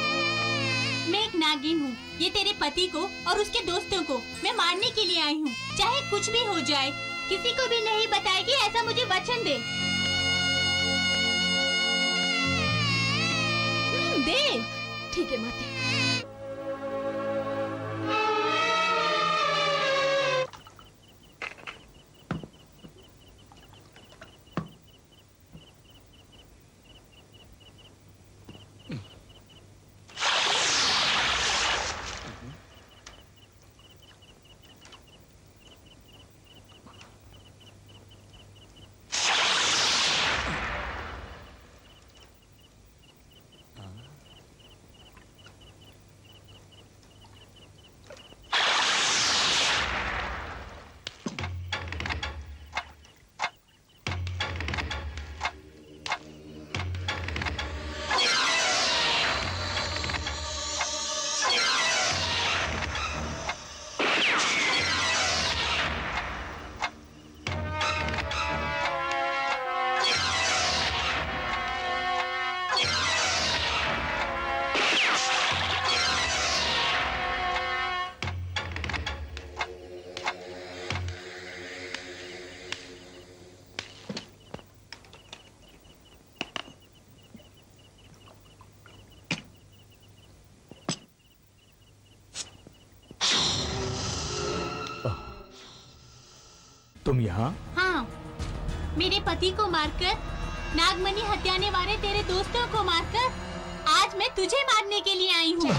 [SPEAKER 3] मैं एक नागिन हूँ। ये तेरे पति को और उसके दोस्तों को मैं मारने के लिए आई हूँ, चाहे कुछ भी हो जाए। किसी को भी नहीं बताएगी, ऐसा मुझे वचन दे। दे।
[SPEAKER 2] ठीक है माता।
[SPEAKER 8] तुम यहाँ?
[SPEAKER 3] हाँ, मेरे पति को मारकर, नागमणि हत्याने वाले तेरे दोस्तों को मारकर, आज मैं तुझे मारने के लिए आई हूँ।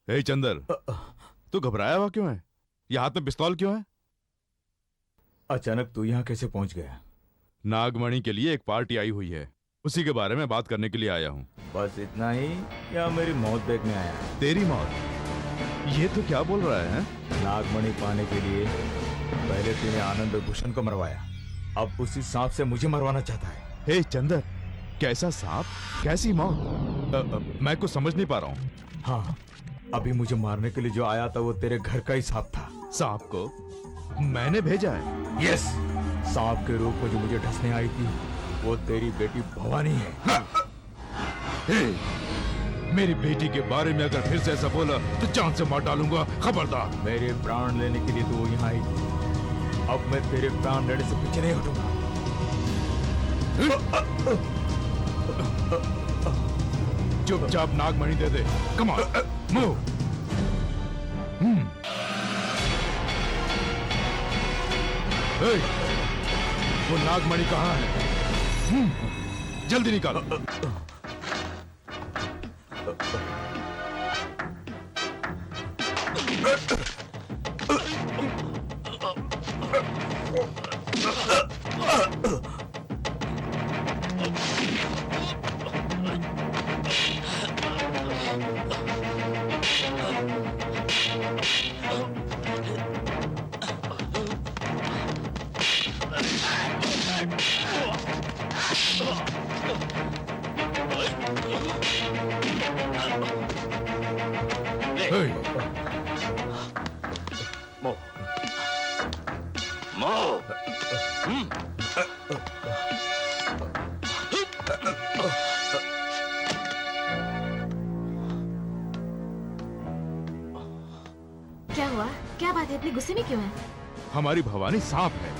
[SPEAKER 1] हे चंदर, तू घबराया हुआ क्यों है? ये हाथ में पिस्तौल क्यों है?
[SPEAKER 8] अचानक तू यहाँ कैसे पहुंच गया?
[SPEAKER 1] नागमणि के लिए एक पार्टी आई हुई है, उसी के बारे में बात करने के लिए आया हूँ।
[SPEAKER 8] बस इतना ही या मेरी मौत देखने आया?
[SPEAKER 1] तेरी मौत? ये तो क्या बोल रहा है?
[SPEAKER 8] नागमणि पाने के लिए पहले तूने आनंद भूषण को मरवाया, अब उसी सांप से मुझे मरवाना चाहता है।
[SPEAKER 1] हे चंदर, कैसा सांप, कैसी मौत? मैं कुछ समझ नहीं पा रहा हूँ।
[SPEAKER 8] हाँ, अभी मुझे मारने के लिए जो आया था वो तेरे घर का ही सांप था।
[SPEAKER 1] सांप को मैंने भेजा है?
[SPEAKER 8] यस, सांप के रूप में जो मुझे ढसने आई थी वो तेरी बेटी भवानी है।
[SPEAKER 1] हे, मेरी बेटी के बारे में अगर फिर से ऐसा बोला तो जान से मार डालूंगा, खबरदार।
[SPEAKER 8] मेरे प्राण लेने के लिए तो वो यहाँ आई थी, अब मैं तेरे प्राण लेने से पीछे नहीं हटूंगा।
[SPEAKER 1] चुपचाप नागमणि दे दे। Come on, move. वो नागमणि कहाँ है? जल्दी निकालो।
[SPEAKER 2] क्या हुआ? क्या बात है? इतने गुस्से में क्यों है?
[SPEAKER 1] हमारी भवानी सांप है।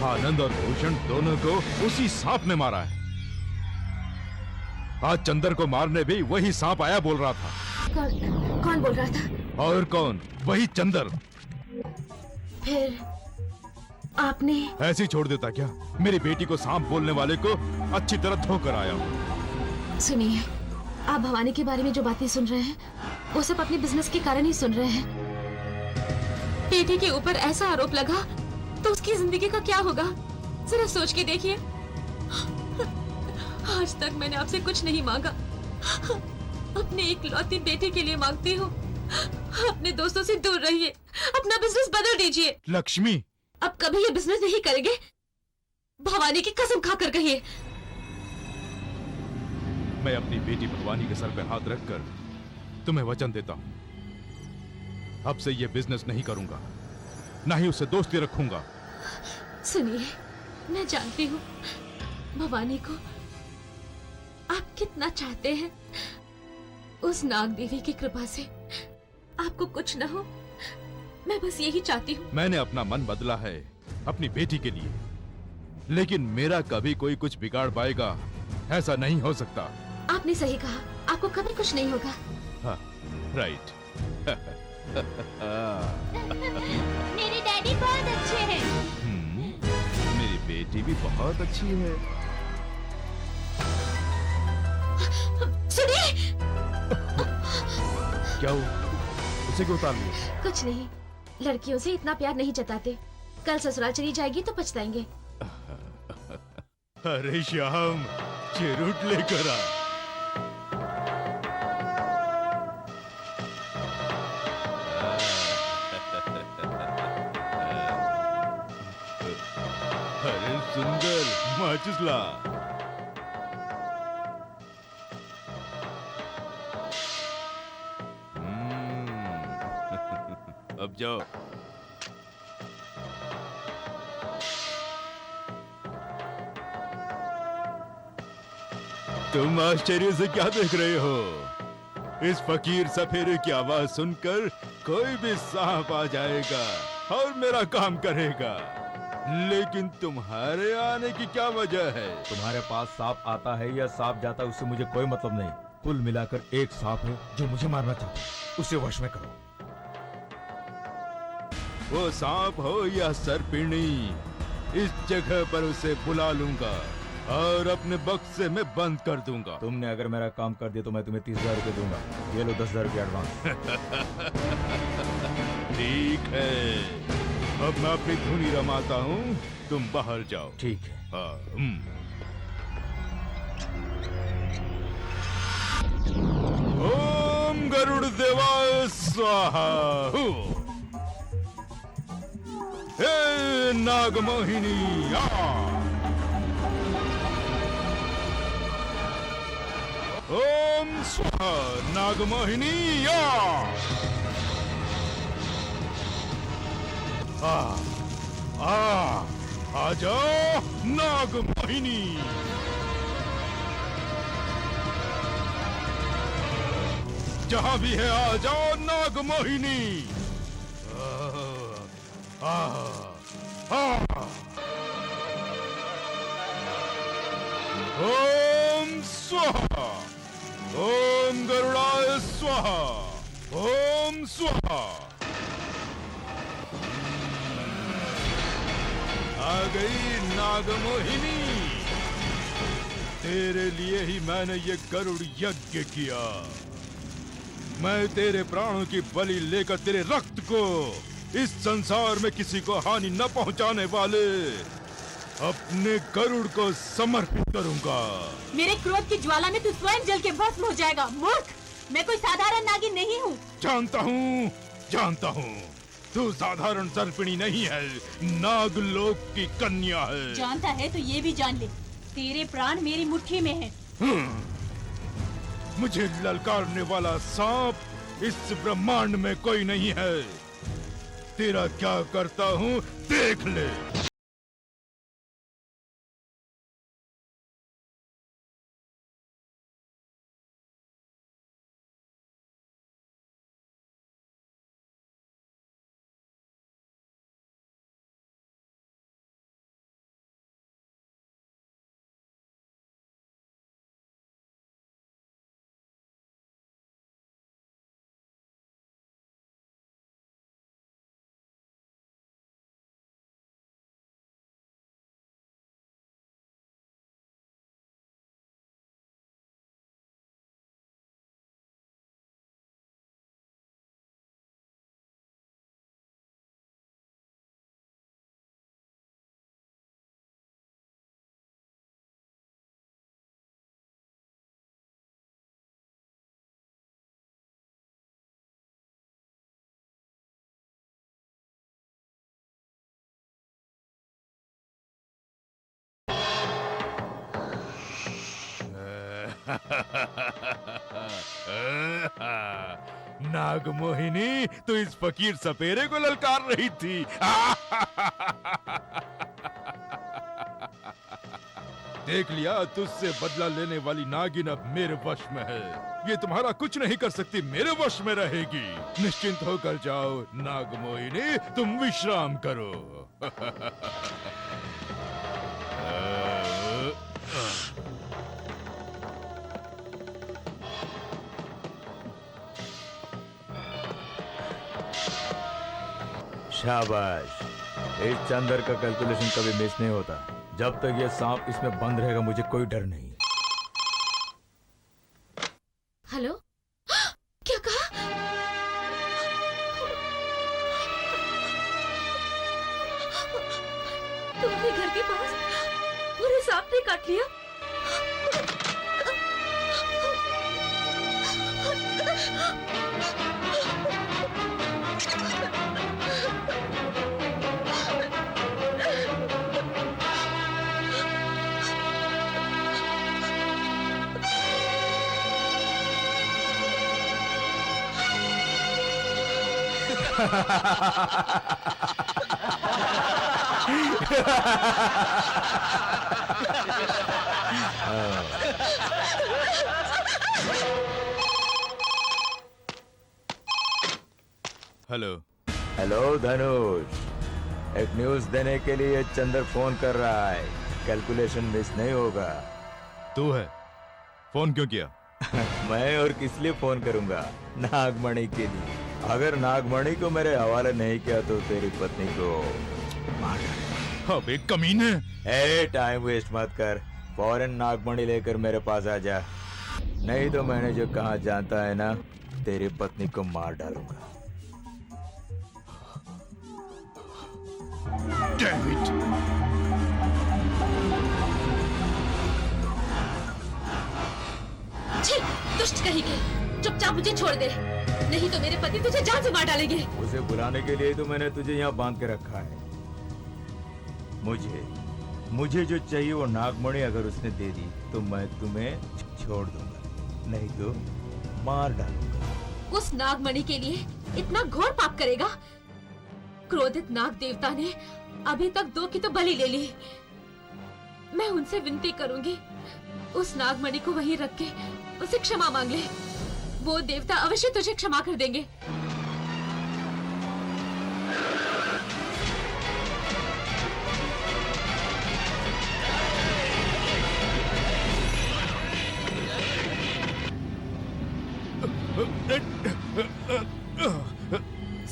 [SPEAKER 1] आनंद और भूषण दोनों को उसी सांप ने मारा है।
[SPEAKER 10] आज चंदर को मारने भी वही सांप आया बोल रहा था।
[SPEAKER 2] कौन बोल रहा था?
[SPEAKER 10] और कौन? वही चंदर।
[SPEAKER 2] फिर आपने?
[SPEAKER 10] ऐसे ही छोड़ देता क्या? मेरी बेटी को सांप बोलने वाले को अच्छी तरह धोकर आया हूँ।
[SPEAKER 2] सुनिए, आप भवानी के बारे में जो बातें सुन रहे हैं वो सब अपने बिजनेस के कारण ही सुन रहे हैं। बेटी के ऊपर ऐसा आरोप लगा तो उसकी जिंदगी का क्या होगा? जरा सोच के देखिए। आज तक मैंने आपसे कुछ नहीं मांगा, अपने इकलौती बेटी के लिए मांगती हूँ। अपने दोस्तों से दूर रहिए, अपना बिजनेस बदल दीजिए।
[SPEAKER 10] लक्ष्मी,
[SPEAKER 2] अब कभी ये बिजनेस नहीं करेंगे, भवानी की कसम खाकर कहिए।
[SPEAKER 10] मैं अपनी बेटी भवानी के सर पे हाथ रखकर तुम्हें वचन देता हूँ, अब से ये बिजनेस नहीं करूंगा, ना ही उससे दोस्ती रखूंगा।
[SPEAKER 2] सुनिए, मैं जानती हूँ भवानी को आप कितना चाहते हैं। उस नाग देवी की कृपा से आपको कुछ न हो, मैं बस यही चाहती हूँ।
[SPEAKER 10] मैंने अपना मन बदला है अपनी बेटी के लिए, लेकिन मेरा कभी कोई कुछ बिगाड़ पाएगा ऐसा नहीं हो सकता।
[SPEAKER 2] आपने सही कहा, आपको कभी कुछ नहीं होगा।
[SPEAKER 10] हाँ, राइट।
[SPEAKER 11] मेरे डैडी बहुत अच्छे हैं।
[SPEAKER 10] मेरी बेटी भी बहुत अच्छी है।
[SPEAKER 2] सुनिए।
[SPEAKER 10] क्या हुआ? उसे क्यों उतार लिया?
[SPEAKER 2] कुछ नहीं, लड़कियों से इतना प्यार नहीं जताते। कल ससुराल चली जाएगी तो पछताएंगे।
[SPEAKER 10] अरे श्याम, चिरूट लेकर आ। अरे सुंदर, माचिस ला। अब जाओ। तुम आश्चर्य से क्या देख रहे हो? इस फकीर सफेरे की आवाज सुनकर कोई भी सांप आ जाएगा और मेरा काम करेगा, लेकिन तुम्हारे आने की क्या वजह है?
[SPEAKER 8] तुम्हारे पास सांप आता है या सांप जाता है उससे मुझे कोई मतलब नहीं। कुल मिलाकर एक सांप है जो मुझे मारना चाहता है, उसे वश में करो।
[SPEAKER 10] वो सांप हो या सर्पिणी, इस जगह पर उसे बुला लूंगा और अपने बक्से में बंद कर दूंगा।
[SPEAKER 8] तुमने अगर मेरा काम कर दिया तो मैं तुम्हें 30,000 रुपए दूंगा। ये लो 10,000 रुपये एडवांस।
[SPEAKER 10] ठीक है, अब मैं अपनी धुनी रमाता हूँ, तुम बाहर जाओ।
[SPEAKER 8] ठीक है।
[SPEAKER 10] हाँ। ओम गरुड़ देवाय स्वाहा। हे नागमोहिनी आ। ओम स्वाहा नागमोहिनी आ। आ जाओ नागमोहिनी। जहां भी है आ जाओ नागमोहिनी। ओम स्वाहा। ओम गरुड़ाय स्वाहा। ओम स्वाहा। आ गई नागमोहिनी। तेरे लिए ही मैंने ये गरुड़ यज्ञ किया। मैं तेरे प्राणों की बलि लेकर तेरे रक्त को इस संसार में किसी को हानि न पहुंचाने वाले अपने गरुड़ को समर्पित करूंगा।
[SPEAKER 3] मेरे क्रोध की ज्वाला में तू स्वयं जल के भस्म हो जाएगा। मूर्ख, मैं कोई साधारण नागिन नहीं हूँ।
[SPEAKER 10] जानता हूँ, तू साधारण सर्पिणी नहीं है, नागलोक की कन्या है।
[SPEAKER 3] जानता है तो ये भी जान ले, तेरे प्राण मेरी मुट्ठी में है।
[SPEAKER 10] मुझे ललकारने वाला सांप इस ब्रह्मांड में कोई नहीं है। तेरा क्या करता हूँ देख ले। नागमोहिनी, तो इस फकीर सपेरे को ललकार रही थी। देख लिया, तुझसे बदला लेने वाली नागिन अब मेरे वश में है। ये तुम्हारा कुछ नहीं कर सकती, मेरे वश में रहेगी। निश्चिंत होकर जाओ नागमोहिनी, तुम विश्राम करो।
[SPEAKER 8] शाबाश, इस चंदर का कैलकुलेशन कभी मिस नहीं होता। जब तक ये सांप इसमें बंद रहेगा मुझे कोई डर नहीं।
[SPEAKER 2] हेलो, क्या कहा? तुम्हारे घर के पास पूरे सांप ने काट लिया?
[SPEAKER 10] हेलो
[SPEAKER 8] हेलो धनुष, एक न्यूज देने के लिए चंदर फोन कर रहा है। कैलकुलेशन मिस नहीं होगा।
[SPEAKER 10] तू है, फोन क्यों किया?
[SPEAKER 8] मैं और किस लिए फोन करूंगा? नागमणि के लिए। अगर नागमणि को मेरे हवाले नहीं किया तो तेरी पत्नी को मार डालूंगा।
[SPEAKER 10] अब एक कमीने।
[SPEAKER 8] ए, टाइम वेस्ट मत कर, फौरन नागमणि लेकर मेरे पास आ जा, नहीं तो मैंने जो कहा जानता है ना, तेरी पत्नी को मार डालूंगा।
[SPEAKER 10] Damn it!
[SPEAKER 2] छी, दुष्ट कहीं के, चुपचाप मुझे छोड़ दे, नहीं तो मेरे पति तुझे जान से मार डालेंगे।
[SPEAKER 8] उसे बुलाने के लिए तो मैंने तुझे यहाँ बांध के रखा है। मुझे जो चाहिए वो नागमणि अगर उसने दे दी तो मैं तुम्हें छोड़ दूंगा, नहीं तो मार डालूंगा।
[SPEAKER 2] उस नागमणि के लिए इतना घोर पाप करेगा? क्रोधित नाग देवता ने अभी तक 2 की तो बलि ले ली। मैं उनसे विनती करूंगी, उस नागमणि को वहीं रख के उसे क्षमा मांग ले। वो देवता अवश्य तुझे क्षमा कर देंगे।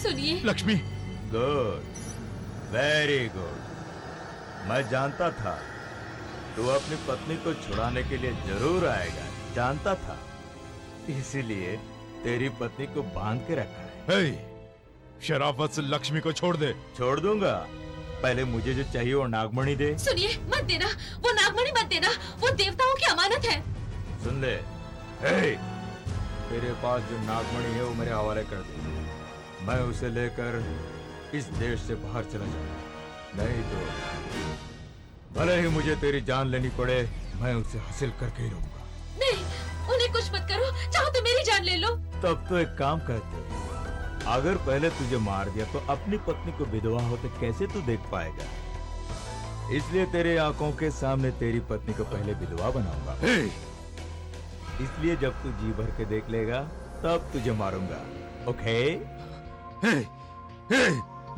[SPEAKER 2] सुनिए
[SPEAKER 10] लक्ष्मी।
[SPEAKER 8] Good, very good. मैं जानता था तू अपनी पत्नी को छुड़ाने के लिए जरूर आएगा, जानता था, इसीलिए तेरी पत्नी को बांध के रखा है।
[SPEAKER 10] हे, शराफत से लक्ष्मी को छोड़ दे।
[SPEAKER 8] छोड़ दूंगा, पहले मुझे जो चाहिए वो नागमणि दे।
[SPEAKER 2] सुनिए, मत देना, वो नागमणि मत देना, वो देवताओं की अमानत है।
[SPEAKER 8] सुन ले, हे, तेरे पास जो नागमणि है वो मेरे हवाले कर दे, मैं उसे लेकर इस देश से बाहर चला जाऊंगा, नहीं तो भले ही मुझे तेरी जान लेनी पड़े, मैं उसे हासिल करके ही रहूंगा।
[SPEAKER 2] नहीं, उन्हें कुछ मत करो, चाहो तो मेरी जान ले लो।
[SPEAKER 8] तब तो एक काम करते, अगर पहले तुझे मार दिया तो अपनी पत्नी को विधवा होते कैसे तू देख पाएगा? इसलिए तेरे आंखों के सामने तेरी पत्नी को पहले विधवा बनाऊंगा। इसलिए जब तू जी भर के देख लेगा तब तुझे मारूंगा, ओके?
[SPEAKER 10] हे,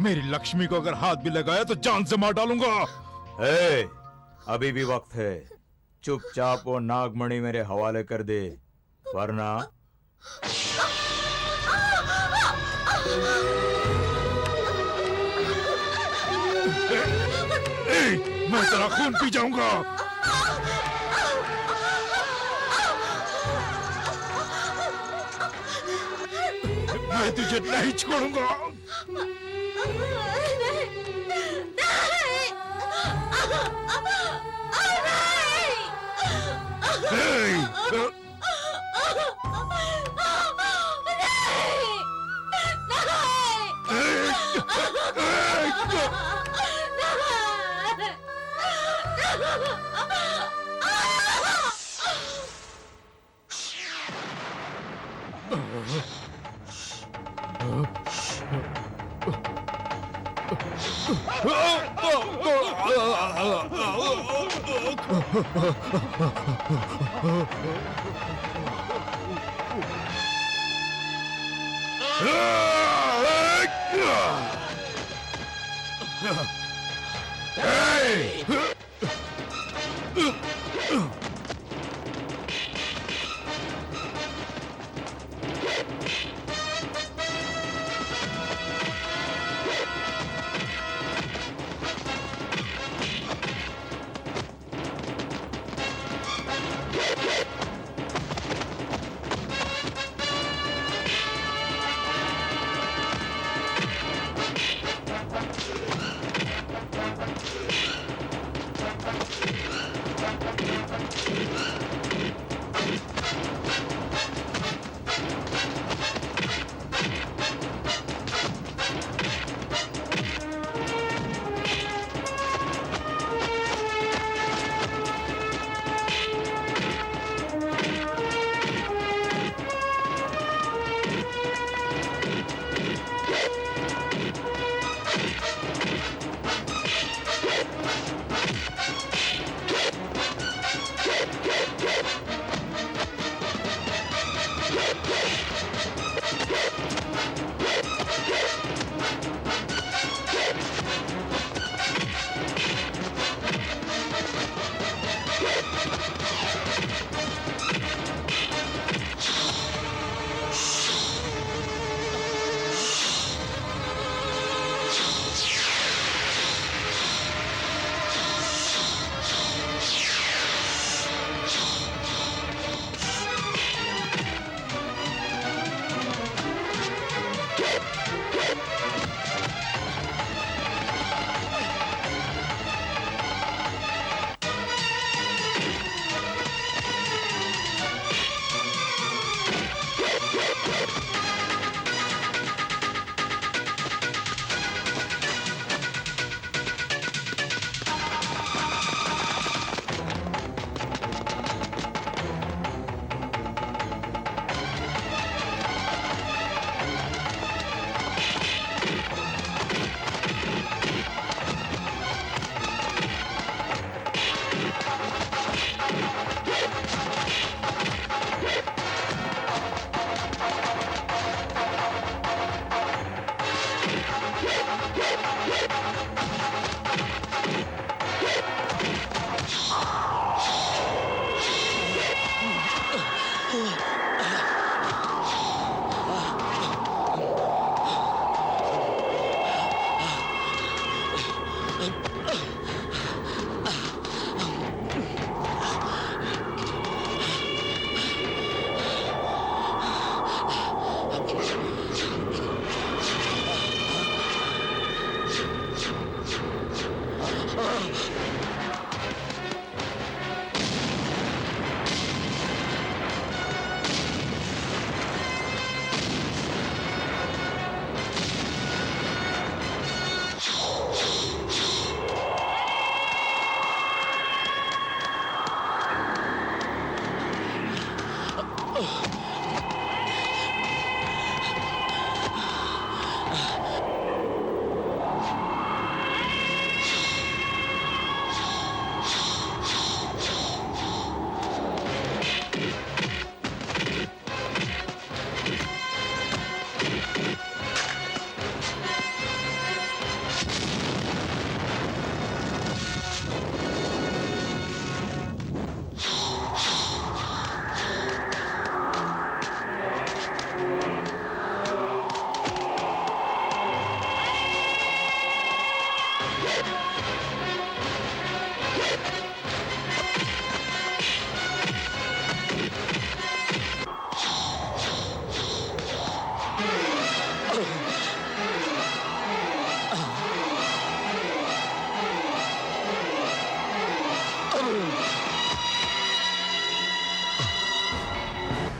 [SPEAKER 10] मेरी लक्ष्मी को अगर हाथ भी लगाया तो जान से मार डालूंगा।
[SPEAKER 8] हे, अभी भी वक्त है, चुपचाप वो नागमणि मेरे हवाले कर दे, वरना
[SPEAKER 10] मैं तेरा खून पी जाऊंगा। मैं तुझे नहीं छोड़ूंगा।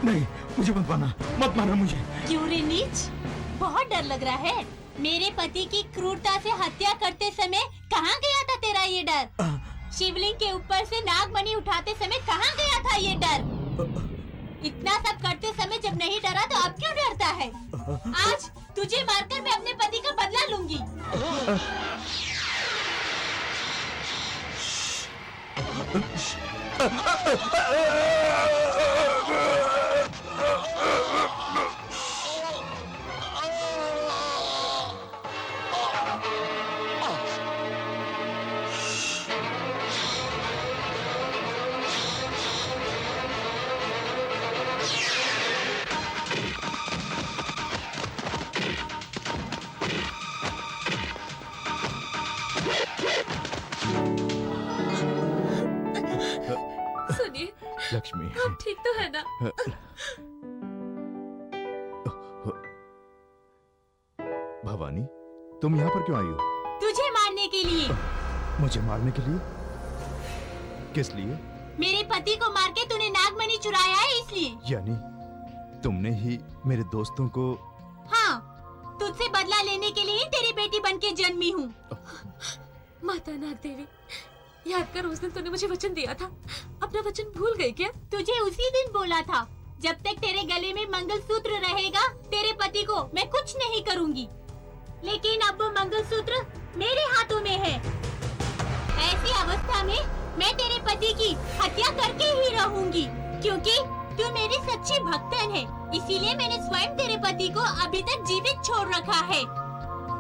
[SPEAKER 8] नहीं, मुझे मत मारना मुझे।
[SPEAKER 3] क्यों रे नीच? बहुत डर लग रहा है। मेरे पति की क्रूरता से हत्या करते समय कहाँ गया था तेरा ये डर? शिवलिंग के ऊपर से नागमणि उठाते समय कहाँ गया था ये डर? इतना सब करते समय जब नहीं डरा तो अब क्यों डरता है? आज तुझे मारकर मैं अपने पति का बदला लूंगी।
[SPEAKER 2] सुनिए
[SPEAKER 10] लक्ष्मी,
[SPEAKER 2] आप ठीक तो है ना?
[SPEAKER 10] भवानी, तुम यहाँ पर क्यों आई हो?
[SPEAKER 3] तुझे मारने के लिए।
[SPEAKER 10] मुझे मारने के लिए? किस लिए?
[SPEAKER 3] मेरे पति को मार के तूने नागमणि चुराया है इसलिए।
[SPEAKER 10] यानी तुमने ही मेरे दोस्तों को?
[SPEAKER 3] हाँ, तुझसे बदला लेने के लिए तेरी बेटी बनके जन्मी हूँ।
[SPEAKER 2] माता नाग देवी, याद कर उस दिन तूने मुझे वचन दिया था, अपना वचन भूल गई क्या?
[SPEAKER 3] तुझे उसी दिन बोला था, जब तक तेरे गले में मंगलसूत्र रहेगा तेरे पति को मैं कुछ नहीं करूँगी। लेकिन अब वो मंगलसूत्र मेरे हाथों में है। ऐसी अवस्था में मैं तेरे पति की हत्या करके ही रहूंगी, क्योंकि तू मेरी सच्ची भक्तन है। इसीलिए मैंने स्वयं तेरे पति को अभी तक जीवित छोड़ रखा है।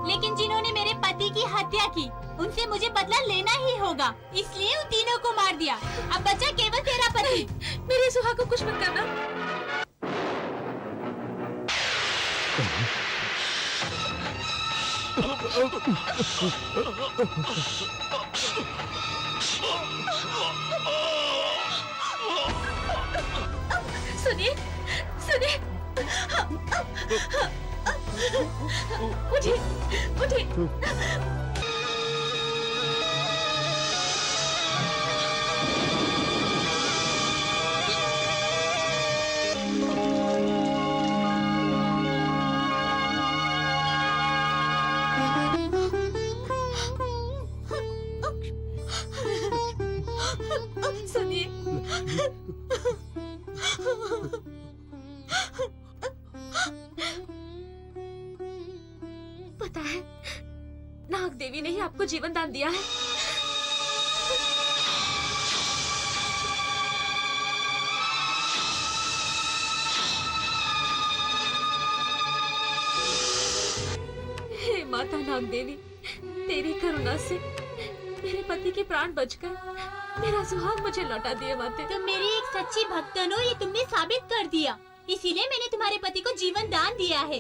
[SPEAKER 3] लेकिन जिन्होंने मेरे पति की हत्या की, उनसे मुझे बदला लेना ही होगा। इसलिए उन तीनों को मार दिया। अब बचा केवल तेरा पति।
[SPEAKER 2] मेरे सुहाग को कुछ मत करना। सुनिए, सुनिए, उठिए, उठिए। सुनिए, पता है नाग देवी ने ही आपको जीवन दान दिया है। हे माता नाग देवी, तेरी करुणा से मेरे पति के प्राण बच गए। मेरा सुहाग मुझे लौटा दिए माते।
[SPEAKER 3] तुम मेरी एक सच्ची भक्तन हो, ये तुमने साबित कर दिया। इसीलिए मैंने तुम्हारे पति को जीवन दान दिया है।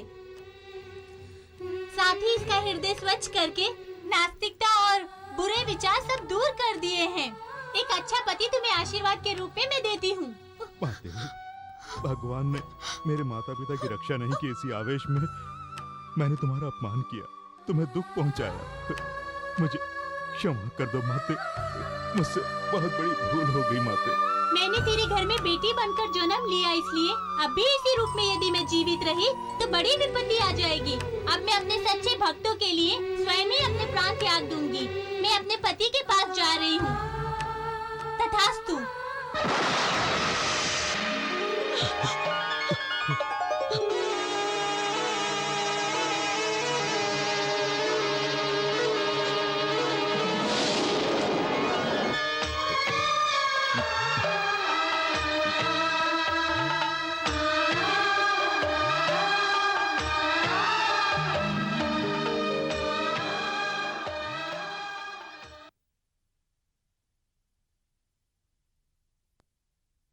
[SPEAKER 3] साथ ही इसका हृदय स्वच्छ करके नास्तिकता और बुरे विचार सब दूर कर दिए हैं। एक अच्छा पति तुम्हें आशीर्वाद के रूप में मैं देती हूँ।
[SPEAKER 10] भगवान ने मेरे माता पिता की रक्षा नहीं की, इसी आवेश में मैंने तुम्हारा अपमान किया, तुम्हें दुख पहुंचाया। मुझे क्षमा कर दो माते, मुझसे बहुत बड़ी भूल हो गई माते।
[SPEAKER 3] मैंने तेरे घर में बेटी बनकर जन्म लिया, इसलिए अब भी इसी रूप में यदि मैं जीवित रही तो बड़ी विपत्ति आ जाएगी। अब मैं अपने सच्चे भक्तों के लिए स्वयं ही अपने प्राण त्याग दूंगी। मैं अपने पति के पास जा रही हूँ। तथास्तु।